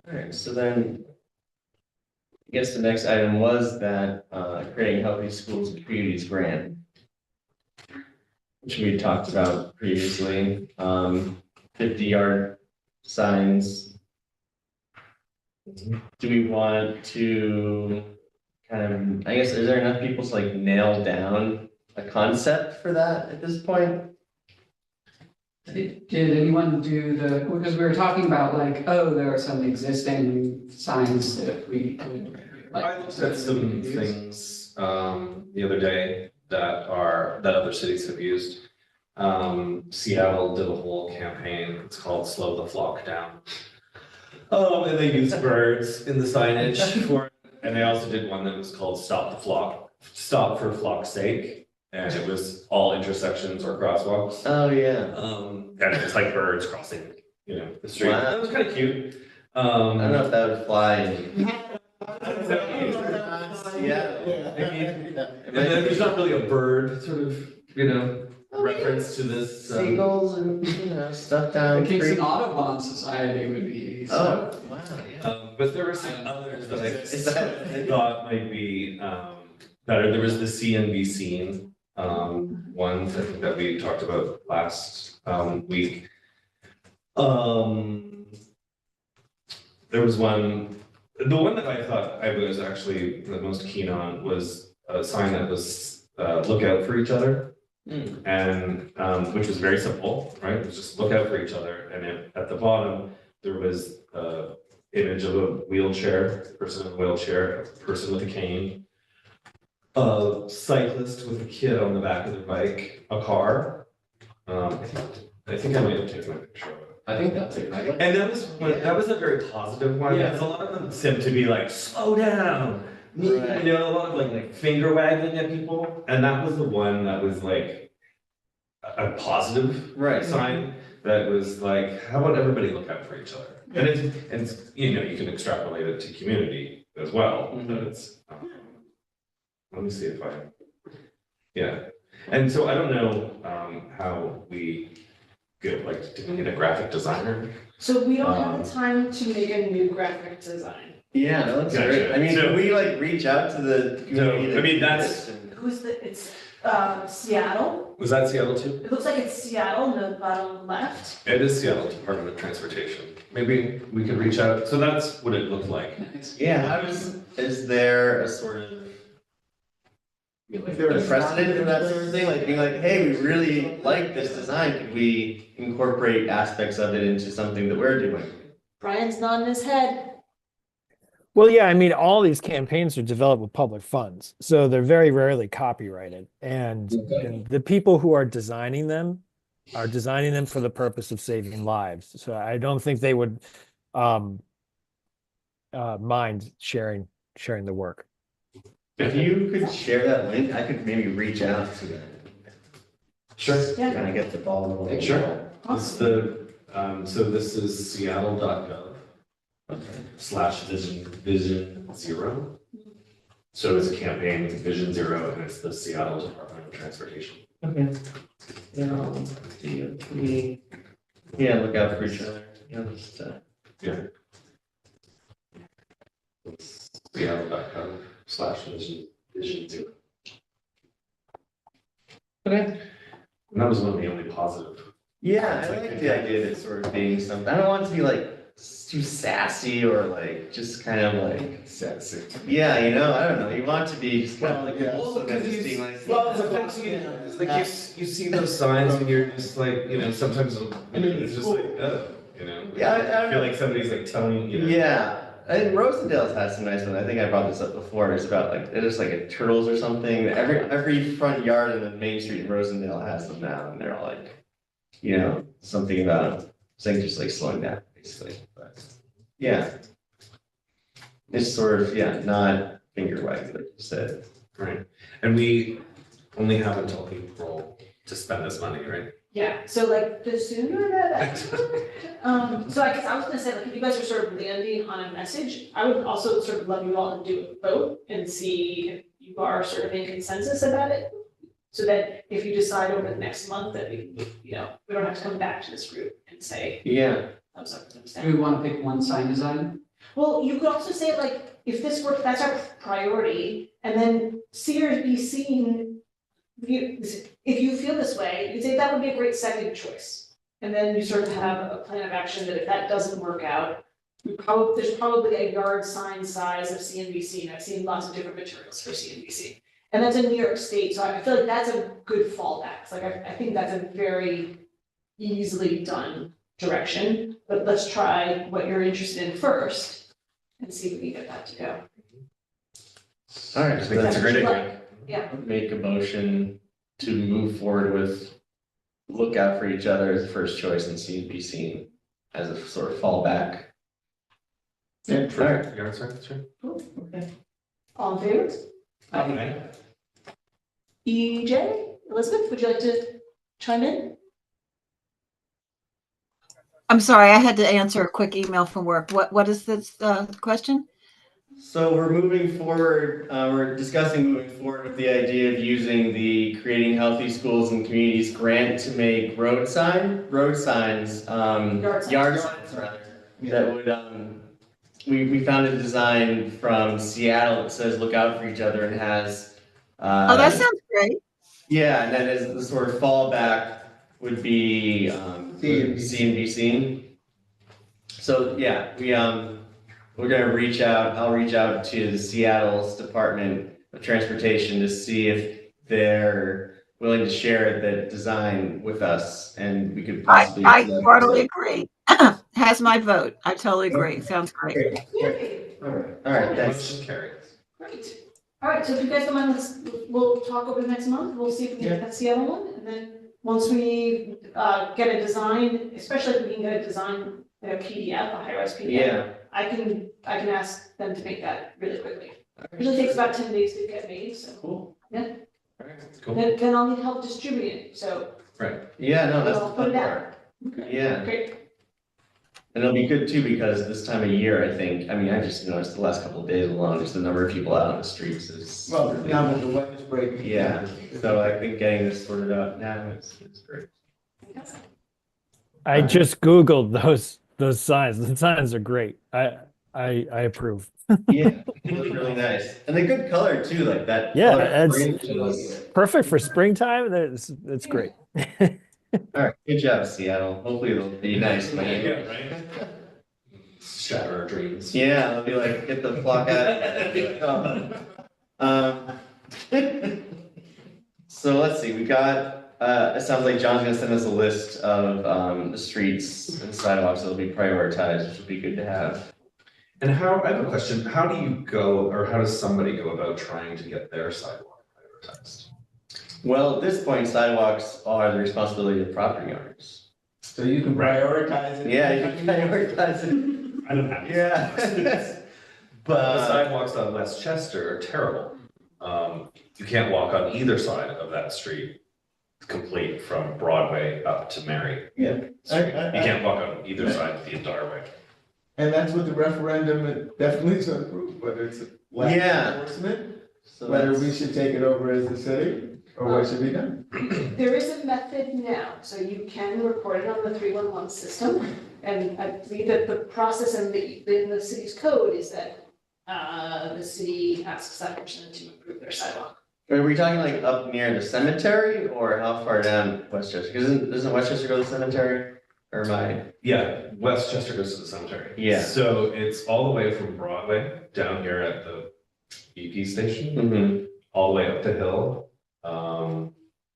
All right, so then, I guess the next item was that, creating Healthy Schools and Communities grant, which we talked about previously, 50-yard signs. Do we want to kind of, I guess, is there enough people to like nail down a concept for that at this point? Did anyone do because we were talking about like, oh, there are some existing signs that we could. I looked at some things the other day that other cities have used. Seattle did a whole campaign, it's called Slow the Flock Down. And they used birds in the signage for it, and they also did one that was called Stop for Flock's Sake. And it was all intersections or crosswalks. Oh, yeah. And it's like birds crossing, the street. Wow. That was kind of cute. I don't know if that would fly in. And then there's not really a bird sort of, reference to this. Seagulls and, stuff down. The Kingston creek. Audubon Society would be. Oh, wow, yeah. But there were some others that I thought might be better. There was the CNB scene one that we talked about last week. There was one, the one that I thought I was actually the most keen on was a sign that was look out for each other. And which was very simple, right? It was just look out for each other. And then at the bottom, there was an image of a wheelchair, person in a wheelchair, a person with a cane, a cyclist with a kid on the back of their bike, a car. I think I might have taken a picture of it. I think that's it. And that was a very positive one. Yeah. Because a lot of them seem to be like, slow down. Right. A lot of like finger wagging at people. And that was the one that was like a positive Right. sign that was like, how about everybody look out for each other? And it's you can extrapolate it to community as well. But it's let me see if yeah. And so I don't know how we get to get a graphic designer So we don't have the time to make a new graphic design. Yeah, that looks Gotcha. great. I mean, So- can we like reach out to the community? No, I mean, that's- It's Seattle. Was that Seattle too? It looks like it's Seattle in the bottom left. It is Seattle Department of Transportation. Maybe we could reach out. So that's what it looked like. Yeah, is there a sort of a precedent for that sort of thing? Like being like, hey, we really like this design, could we incorporate aspects of it into something that we're doing? Brian's nodding his head. Well, yeah, I mean, all these campaigns are developed with public funds, so they're very rarely copyrighted. And the people who are designing them for the purpose of saving lives. So I don't think they would mind sharing the work. If you could share that link, I could maybe reach out to them. Sure. Yeah. Kind of get the ball rolling. Sure. It's the, so this is seattle.gov /vision 0. So it's a campaign, Vision 0, and it's the Seattle Department of Transportation. Okay. Yeah, look out for each other. You know, just, Yeah. Seattle.gov /vision 0. Okay. And that was one of the only positive. Yeah, I like the idea of it sort of being something, I don't want it to be like too sassy or like, just kind of like, Sassy. yeah, you know, I don't know, you want it to be just kind of like. Well, yeah. wholesome and just being like. Well, sometimes it's like you see those signs and you're just like, sometimes it's just like, oh, Yeah, I feel like somebody's like telling you. Yeah, I think Rosendale's has some nice ones. I think I brought this up before. It's about like, they're just like a turtles or something. Every front yard in the main street in Rosendale has them now, and they're all like, something about saying just like slowing down, basically. But yeah, it's sort of not finger wagging, like you said. Right, and we only have until April to spend this money, right? Yeah, so like the sooner the better. So I guess I was gonna say, like, if you guys are sort of landing on a message, I would also sort of love you all to do a vote and see if you are sort of in consensus about it. So that if you decide over the next month that we don't have to come back to this group and say, Yeah, thumbs up, thumbs Do down. we want to pick one sign design? Well, you could also say like, if this works, that's our priority, and then see or be seen. If you feel this way, you say that would be a great second choice. And then you sort of have a plan of action that if that doesn't work out, there's probably a yard sign size of CNBC, and I've seen lots of different materials for CNBC. And that's in New York State, so I feel like that's a good fallback. It's like, I think that's a very easily done direction, but let's try what you're interested in first and see if we can get that to go. all right, so that's a great idea. Yeah. Make a motion to move forward with look out for each other as a first choice and see and be seen as a sort of fallback. Yeah, all right. Yard sign, sure. All in favor? EJ, Elizabeth, would you like to chime in? I'm sorry, I had to answer a quick email from work. What is this question? So we're moving forward, we're discussing moving forward with the idea of using the Creating Healthy Schools and Communities grant to make road signs, Yard signs. yard signs rather, that would, we found a design from Seattle that says look out for each other and has, Oh, that sounds great. yeah, and then as the sort of fallback would be, see and be seen. So, yeah, we're gonna I'll reach out to the Seattle's Department of Transportation to see if they're willing to share the design with us, and we could possibly. I totally agree. Has my vote. I totally agree. Sounds great. Yay, All right, thanks. Motion carries. great. All right, so if you guys don't mind, we'll talk over the next month, we'll see if we can get that Seattle one, and then once we get a design, especially if we can get a design, like a PDF, a high-res PDF. Yeah, I can ask them to make that really quickly. Usually takes about 10 days to get made, so cool. Yeah. All right, Cool. then I'll need help distributing, so yeah, no, that's I'll the put fun it out. part. Yeah. Great. And it'll be good too, because this time of year, I think, I just noticed the last couple of days alone, just the number of people out on the streets is. Well, now that the weather's breaking. Yeah, so I think getting this sorted out now is great. I just Googled those those signs. The signs are great. I approve. Yeah, they look really nice. And they're good color too, like that. Yeah, color it's orange. perfect for springtime. It's great. All right, good job, Seattle. Hopefully it'll be nice. by Yeah, you. right? Shatter our dreams. Yeah, they'll be like, get the flock out. So let's see, we got, it sounds like John's gonna send us a list of, the streets and sidewalks that'll be prioritized, which would be good to have. And how, I have a question, how do you go, or how does somebody go about trying to get their sidewalk prioritized? Well, at this point, sidewalks are the responsibility of property owners. So you can prioritize it. Yeah, you can prioritize it. I don't have. Yeah. The But, sidewalks on West Chester are terrible. You can't walk on either side of that street, complete from Broadway up to Mary. Yeah. Street. You can't walk on either side the entire way. And that's what the referendum definitely is gonna prove, whether it's lack Yeah. of enforcement, so whether we that's- should take it over as the city, or what should be done. There is a method now, so you can record it on the 311 system. And I believe that the process in the city's code is that the city asks that person to improve their sidewalk. Are we talking like up near the cemetery or how far down Westchester? Because doesn't Westchester go to the cemetery? Or am I? Yeah, West Chester goes to the cemetery. Yeah. So it's all the way from Broadway down here at the BP station, Mm-hmm. all the way up the hill,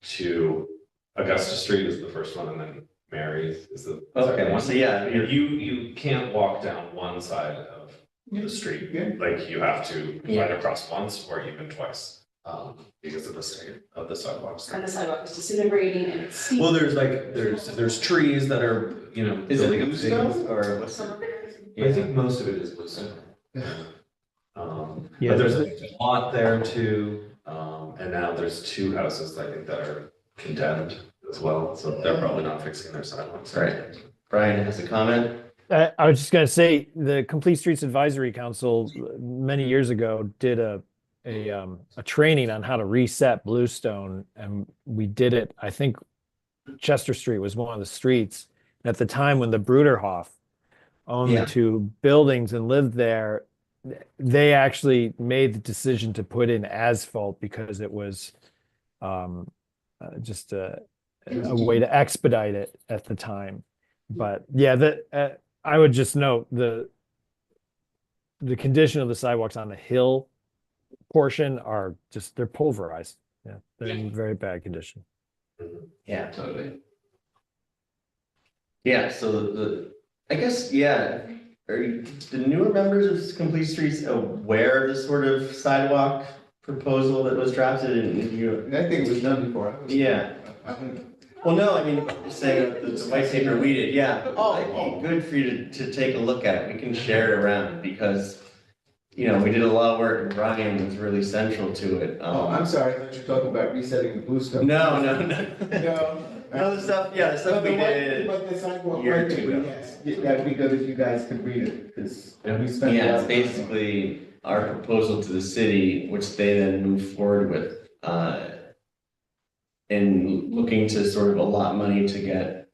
to Augusta Street is the first one, and then Mary's is the second Okay, one. so yeah, And you can't walk down one side of the street, Yeah. like you have to Yeah. either cross once or even twice, because of the state of the sidewalks. And the sidewalk is disintegrating and it's steep. Well, there's like, there's trees that are, you know. is it building up bluestone or what's Some it? of it is. I think most of it is bluestone. Yeah, But there's a lot there too, and now there's two houses, I think, that are condemned as well, so they're probably not fixing their sidewalks. Right. Brian has a comment? I was just gonna say, the Complete Streets Advisory Council many years ago did a training on how to reset Bluestone, and we did it. I think Chester Street was one of the streets. At the time when the Bruderhof owned Yeah. the two buildings and lived there, they actually made the decision to put in asphalt because it was just a way to expedite it at the time. But yeah, I would just note the condition of the sidewalks on the hill portion are just, they're pulverized. Yeah, they're in very bad condition. Yeah. Totally. Yeah, so I guess, yeah, are the newer members of Complete Streets aware of the sort of sidewalk proposal that was drafted and you? And I think it was done before. Yeah. Well, no, I mean, saying the white paper we did, yeah, but it'd be good for you to take a look at it, we can share it around, because, you know, we did a lot of work, and Brian was really central to it. Oh, I'm sorry, I thought you were talking about resetting the bluestone. No. No. The stuff, yeah, the stuff we did. But the sidewalk, year or right, two yes, ago. that'd be good if you guys could read it, because we spent. a Yeah, lot it's of time. basically our proposal to the city, which they then move forward with, and looking to sort of allot money to get,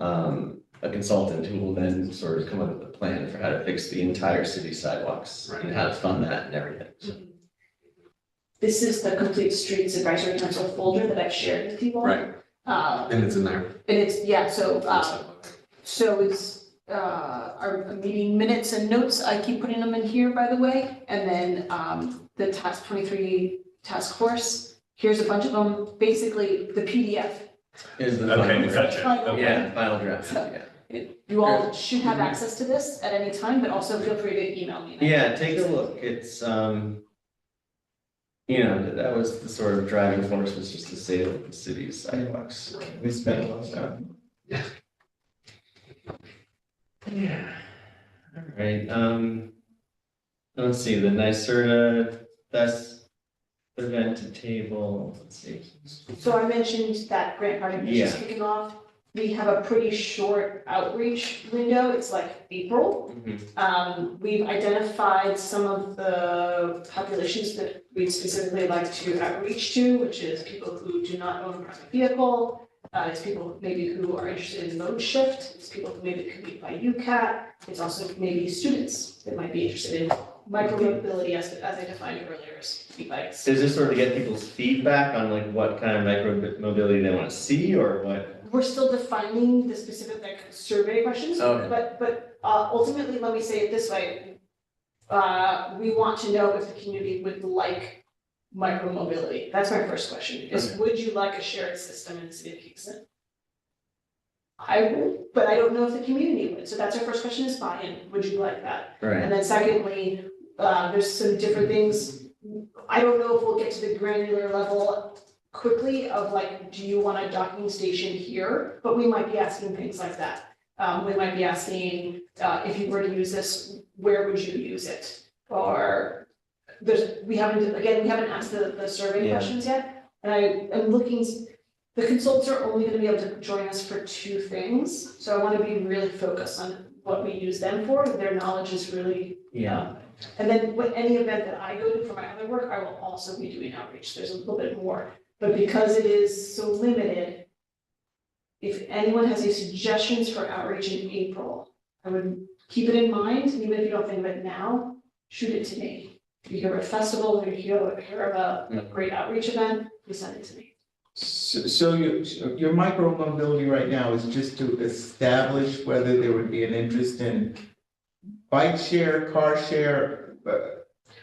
a consultant who will then sort of come up with a plan for how to fix the entire city sidewalks and how to fund that and everything. So, This is the Complete Streets Advisory Council folder that I've shared with you all. Right. And it's in there. And it's, yeah, so it's, our meeting minutes and notes, I keep putting them in here, by the way. And then, the task 23 task force, here's a bunch of them, basically the PDF. is the Okay, final draft. gotcha. Okay. Yeah, final draft, yeah. You all should have access to this at any time, but also feel free to email me. Yeah, take a look, it's, you know, that was the sort of driving force, was just to save the city's sidewalks. We spent a lot of time. Yeah. All right, let's see, the NYSERDA, that's event table, let's see. So I mentioned that grant project is just kicking off. We have a pretty short outreach window, it's like April. We've identified some of the populations that we'd specifically like to outreach to, which is people who do not own a private vehicle, It's people maybe who are interested in mode shift, it's people who maybe commute by UCAT, it's also maybe students that might be interested in micromobility as I defined earlier as e-bikes. Is this sort of to get people's feedback on like what kind of micro mobility they want to see or what? We're still defining the specific like survey questions, Okay. but ultimately, let me say it this way. We want to know if the community would like micromobility. That's my first question, is would you like a shared system in the city of Kingston? I would, but I don't know if the community would. So that's our first question is buy-in. Would you like that? Right. And then secondly, there's some different things. I don't know if we'll get to the granular level quickly of like, do you want a docking station here? But we might be asking things like that. We might be asking, if you were to use this, where would you use it? Or we haven't asked the survey Yeah. questions yet. And I am looking, the consultants are only gonna be able to join us for 2 things. So I wanna be really focused on what we use them for. Their knowledge is really, Yeah. and then with any event that I go to for my other work, I will also be doing outreach. There's a little bit more. But because it is so limited, if anyone has any suggestions for outreach in April, I would keep it in mind, and even if you don't think of it now, shoot it to me. If you hear of a festival, or you hear of a great outreach event, you send it to me. So your micro mobility right now is just to establish whether there would be an interest in bike share, car share,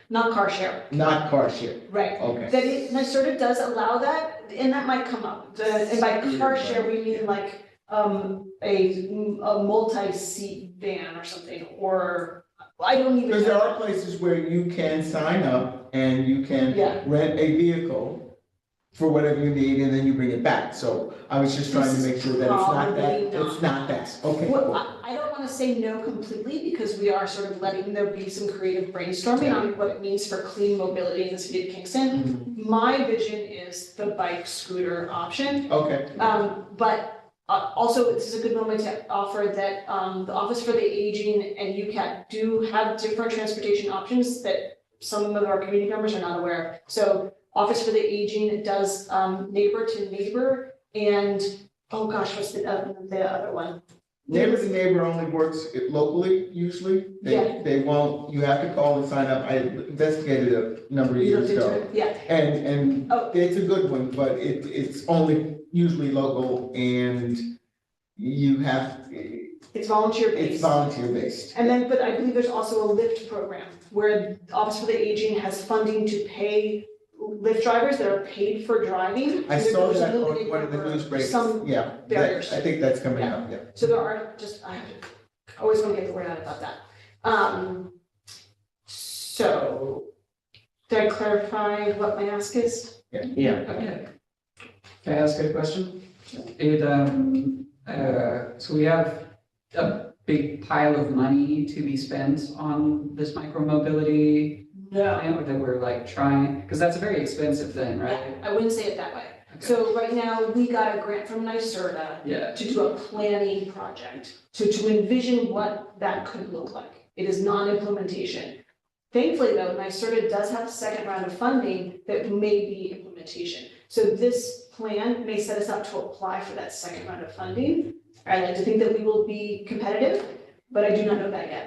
Not car share, not car share, right? okay. That it, NYSERDA does allow that, and that might come up. And by car share, we mean like, a multi-seat van or something, or I don't even know. Because there are places where you can sign up and you can Yeah. rent a vehicle for whatever you need, and then you bring it back. So I was just trying to make sure that it's not that, Probably it's not that, okay. Well, cool. I don't wanna say no completely, because we are sort of letting there be some creative brainstorming on what it means for clean mobility in the city of Kingston. My vision is the bike scooter option, Okay, but also, this is a good moment to offer that, the Office for the Aging and UCAT do have different transportation options that some of our community members are not aware of. So Office for the Aging does, neighbor to neighbor, and, oh gosh, what's the other one? neighbor to neighbor only works locally usually. Yeah. They won't, you have to call and sign up. I investigated a number of You years looked into ago. it? Yeah, And Oh. it's a good one, but it's only usually local and you have, it's volunteer based. it's volunteer based. And then, but I believe there's also a Lyft program where the Office for the Aging has funding to pay Lyft drivers that are paid for driving. I There's saw that limited on one of the number- news breaks, Some, yeah, barriers. I think that's coming up, yeah. so there are just, I always want to get the word out about that. So, did I clarify what my ask is? Yeah. Okay. Can I ask a question? So we have a big pile of money to be spent on this micromobility No, plan that we're like trying, because that's a very expensive thing, right? I wouldn't say it that way. So right now, we got a grant from NYSERDA Yeah, to do a planning project, to envision what that could look like. It is non-implementation. Thankfully, though, NYSERDA does have a second round of funding that may be implementation. So this plan may set us up to apply for that second round of funding. I like to think that we will be competitive, but I do not know that yet.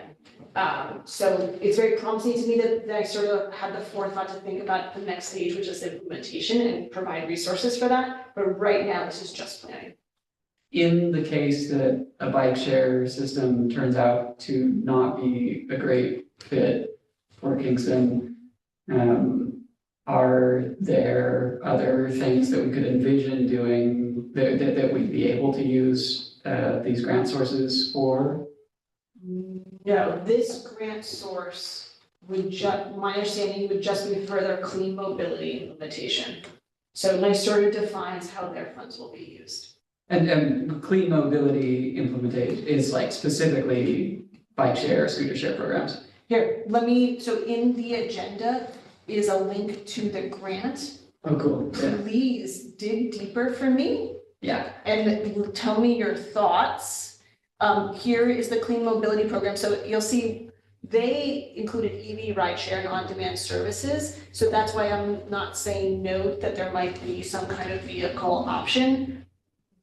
So it's very promising to me that NYSERDA had the forethought to think about the next stage, which is implementation, and provide resources for that. But right now, this is just planning. in the case that a bike share system turns out to not be a great fit for Kingston, are there other things that we could envision doing that we'd be able to use these grant sources for? No, this grant source would my understanding would just be further clean mobility implementation. So NYSERDA defines how their funds will be used. And clean mobility implementation is like specifically bike share, scooter share programs. Here, so in the agenda is a link to the grant. Oh, cool. Yeah. Please dig deeper for me Yeah. and tell me your thoughts. Here is the clean mobility program. So you'll see they included EV rideshare and on-demand services. So that's why I'm not saying no, that there might be some kind of vehicle option.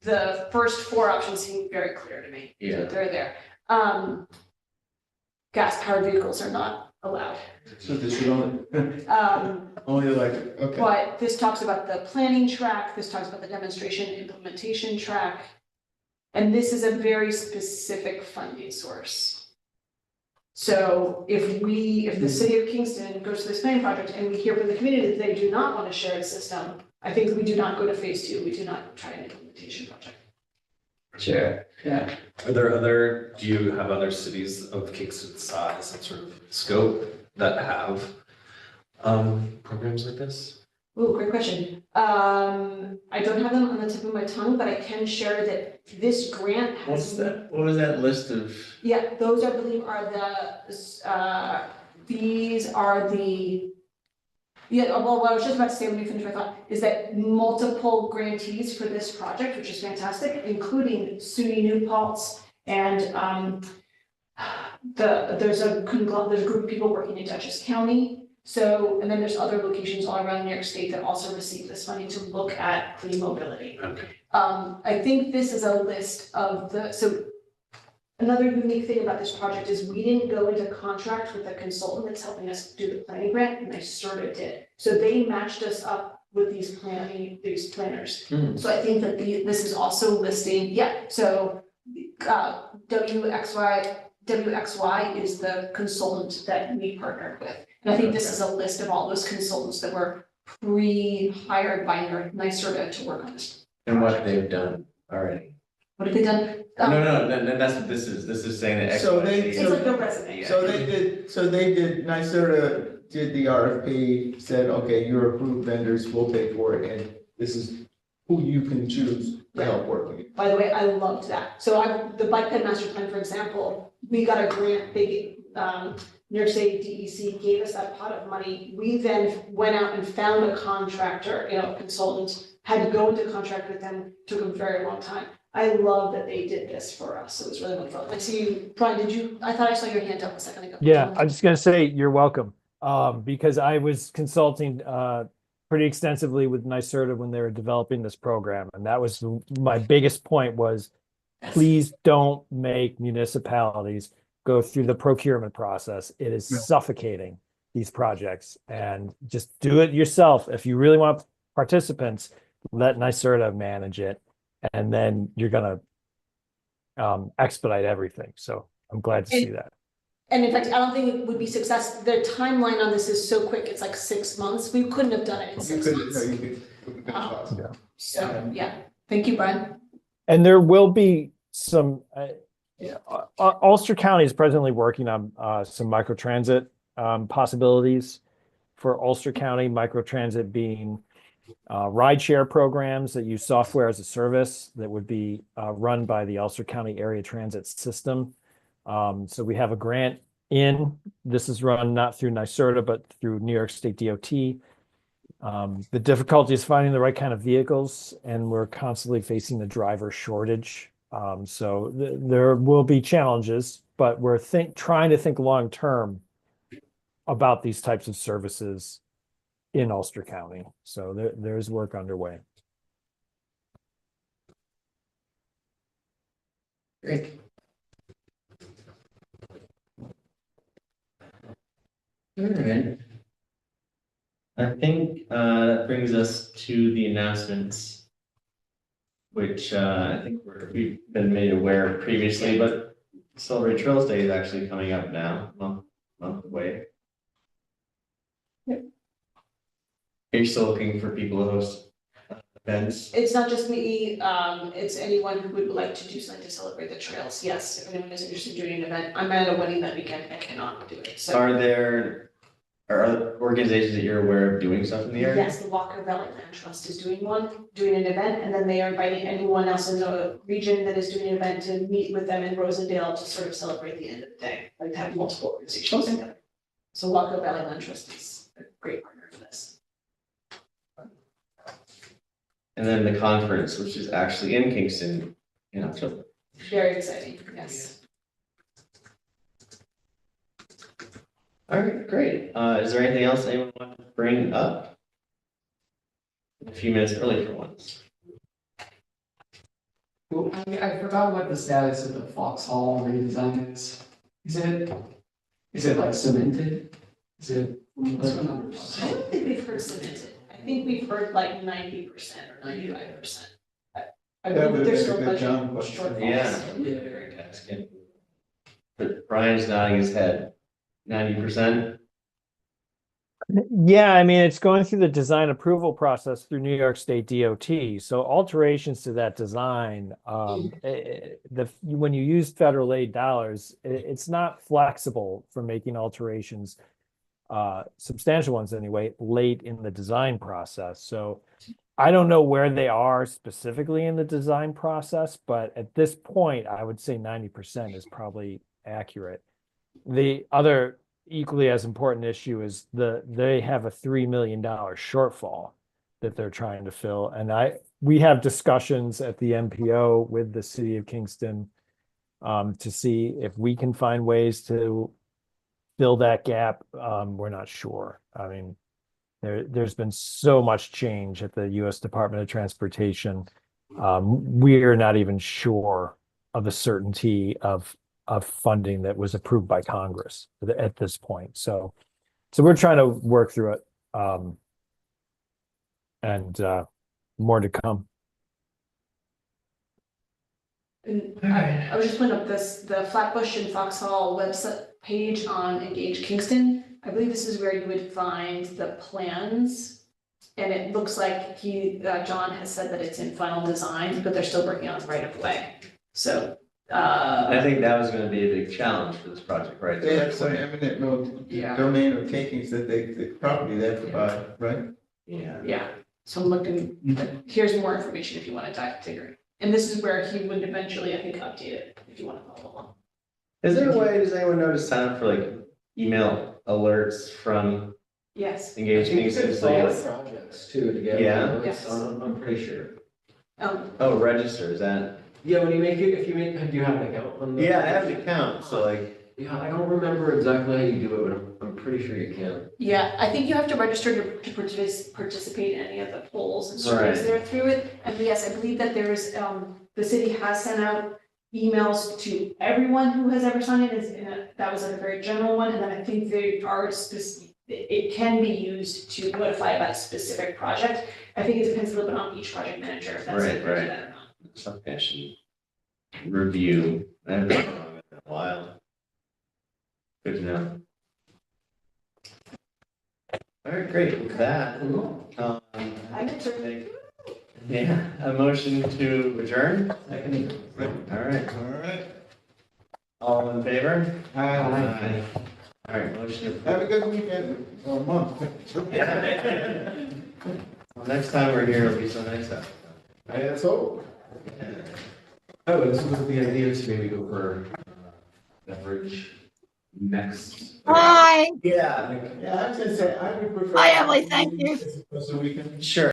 the first four options seem very clear to me. Yeah. They're there. Gas-powered vehicles are not allowed. So this should only, Um, only electric, okay. but this talks about the planning track, this talks about the demonstration implementation track. And this is a very specific funding source. So if the city of Kingston goes to this planning project and we hear from the community that they do not want a shared system, I think we do not go to phase two, we do not try an implementation project. Sure. Yeah, Are there, do you have other cities of Kingston's size and sort of scope that have programs like this? Ooh, great question. I don't have them on the tip of my tongue, but I can share that this grant What's has. that, what was that list of? Yeah, those I believe are these are the. Yeah, well, what I was just about to say when you finished my thought, is that multiple grantees for this project, which is fantastic, including SUNY New Paltz and there's a group of people working in Dutchess County. So, and then there's other locations all around New York State that also receive this money to look at clean mobility. Okay. I think this is a list of so another unique thing about this project is we didn't go into contract with the consultant that's helping us do the planning grant, and I sort of did. So they matched us up with these planners. So I think that this is also listing, so WXY is the consultant that we partnered with. And I think this is a list of all those consultants that were pre-hired by NYSERDA to work on this. And what they've done already. What have they done? No, that's what this is saying that. So they- It's like the resume. So they did, NYSERDA did the RFP, said, okay, your approved vendors will pay for it, and this is who you can choose to help work with you. By the way, I loved that. So the bike ped master plan, for example, we got a grant, New York State DEC gave us that pot of money. We then went out and found a contractor, a consultant, had to go into contract with them, took a very long time. I love that they did this for us. It was really wonderful. I see you, Brian, I thought I saw your hand up a second ago. Yeah, I'm just gonna say you're welcome. Because I was consulting pretty extensively with NYSERDA when they were developing this program. And that was my biggest point was, please don't make municipalities go through the procurement process. It is suffocating these projects, and just do it yourself. If you really want participants, let NYSERDA manage it, and then you're gonna expedite everything. So I'm glad to see that. And in fact, I don't think it would be success. Their timeline on this is so quick. It's like 6 months. We couldn't have done it in You 6 could, months. no, you could, Yeah. So, yeah. Thank you, Brian. And there will be some, Ulster County is presently working on some microtransit possibilities for Ulster County, microtransit being rideshare programs that use software as a service that would be run by the Ulster County Area Transit System. So we have a grant this is run not through NYSERDA, but through New York State DOT. The difficulty is finding the right kind of vehicles, and we're constantly facing the driver shortage. So there will be challenges, but we're trying to think long-term about these types of services in Ulster County. So there's work underway. Great. All right. I think that brings us to the announcements, which I think we've been made aware of previously, but Celebrate Trails Day is actually coming up now, month away. Are you still looking for people to host events? It's not just me, it's anyone who would like to do something to celebrate the trails. Yes, if anyone is interested in doing an event. I'm at a wedding that weekend. I cannot do it. So Are there organizations that you're aware of doing stuff in the area? yes, the Walker Valley Land Trust is doing an event, and then they are inviting anyone else in the region that is doing an event to meet with them in Rosendale to sort of celebrate the end of the day, like have multiple organizations together. So Walker Valley Land Trust is a great partner for this. And then the conference, which is actually in Kingston in October. Very exciting, yes. All right, great. Is there anything else anyone want to bring up? A few minutes early for once. Well, I forgot what the status of the Foxhall redesign is. Is it like cemented? Is it? What's the number? I don't think we've heard cemented. I think we've heard like 90% or 95%. I That believe would've there's been a still good budget John question. shortfalls. Yeah. Very tasking. But Brian's nodding his head. 90%? Yeah, I mean, it's going through the design approval process through New York State DOT. So alterations to that design, when you use federal aid dollars, it's not flexible for making alterations, substantial ones anyway, late in the design process. So I don't know where they are specifically in the design process, but at this point, I would say 90% is probably accurate. The other equally as important issue is they have a $3 million shortfall that they're trying to fill. And we have discussions at the MPO with the city of Kingston to see if we can find ways to fill that gap. We're not sure. I mean, there's been so much change at the U.S. Department of Transportation. We're not even sure of the certainty of funding that was approved by Congress at this point. So we're trying to work through it. And more to come. And I was just putting up the Flatbush and Foxhall website page on Engage Kingston. I believe this is where you would find the plans. And it looks like John has said that it's in final design, but they're still working on right of way. So I think that was gonna be a big challenge for this project, right? They have some eminent Yeah. domain or takings that the property they have to buy, right? yeah, so I'm looking, here's more information if you want to dive deeper. And this is where he would eventually, I think, update it if you want to follow along. Is there a way, does anyone know to sign up for like email alerts from Yes. Engage Kingston? So you like- projects too together. Yeah. Yes. I'm pretty sure. Oh, register, is that? Yeah, when you make it, do you have an account on the? Yeah, I have an account, so like, Yeah, I don't remember exactly how you do it, but I'm pretty sure you can. Yeah, I think you have to register to participate in any of the polls and surveys Right. that are through it. And yes, I believe that there's, the city has sent out emails to everyone who has ever signed in, that was like a very general one. And then I think they are it can be used to notify about a specific project. I think it depends a little bit on each project manager, if that's Right, something to right. that or not. something I should review. I haven't done it in a while. Good to know. All right, great, with that, I meant to. yeah, a motion to adjourn? All right, All right. all in favor? Aye. All right, motion. Have a good weekend or month. Yeah. Well, next time we're here, it'll be so nice out. That's all. Oh, this was the idea to maybe go for beverage next. Bye. Yeah. Yeah, I was gonna say, I would prefer. Bye, Emily. Thank you. So we can. Sure.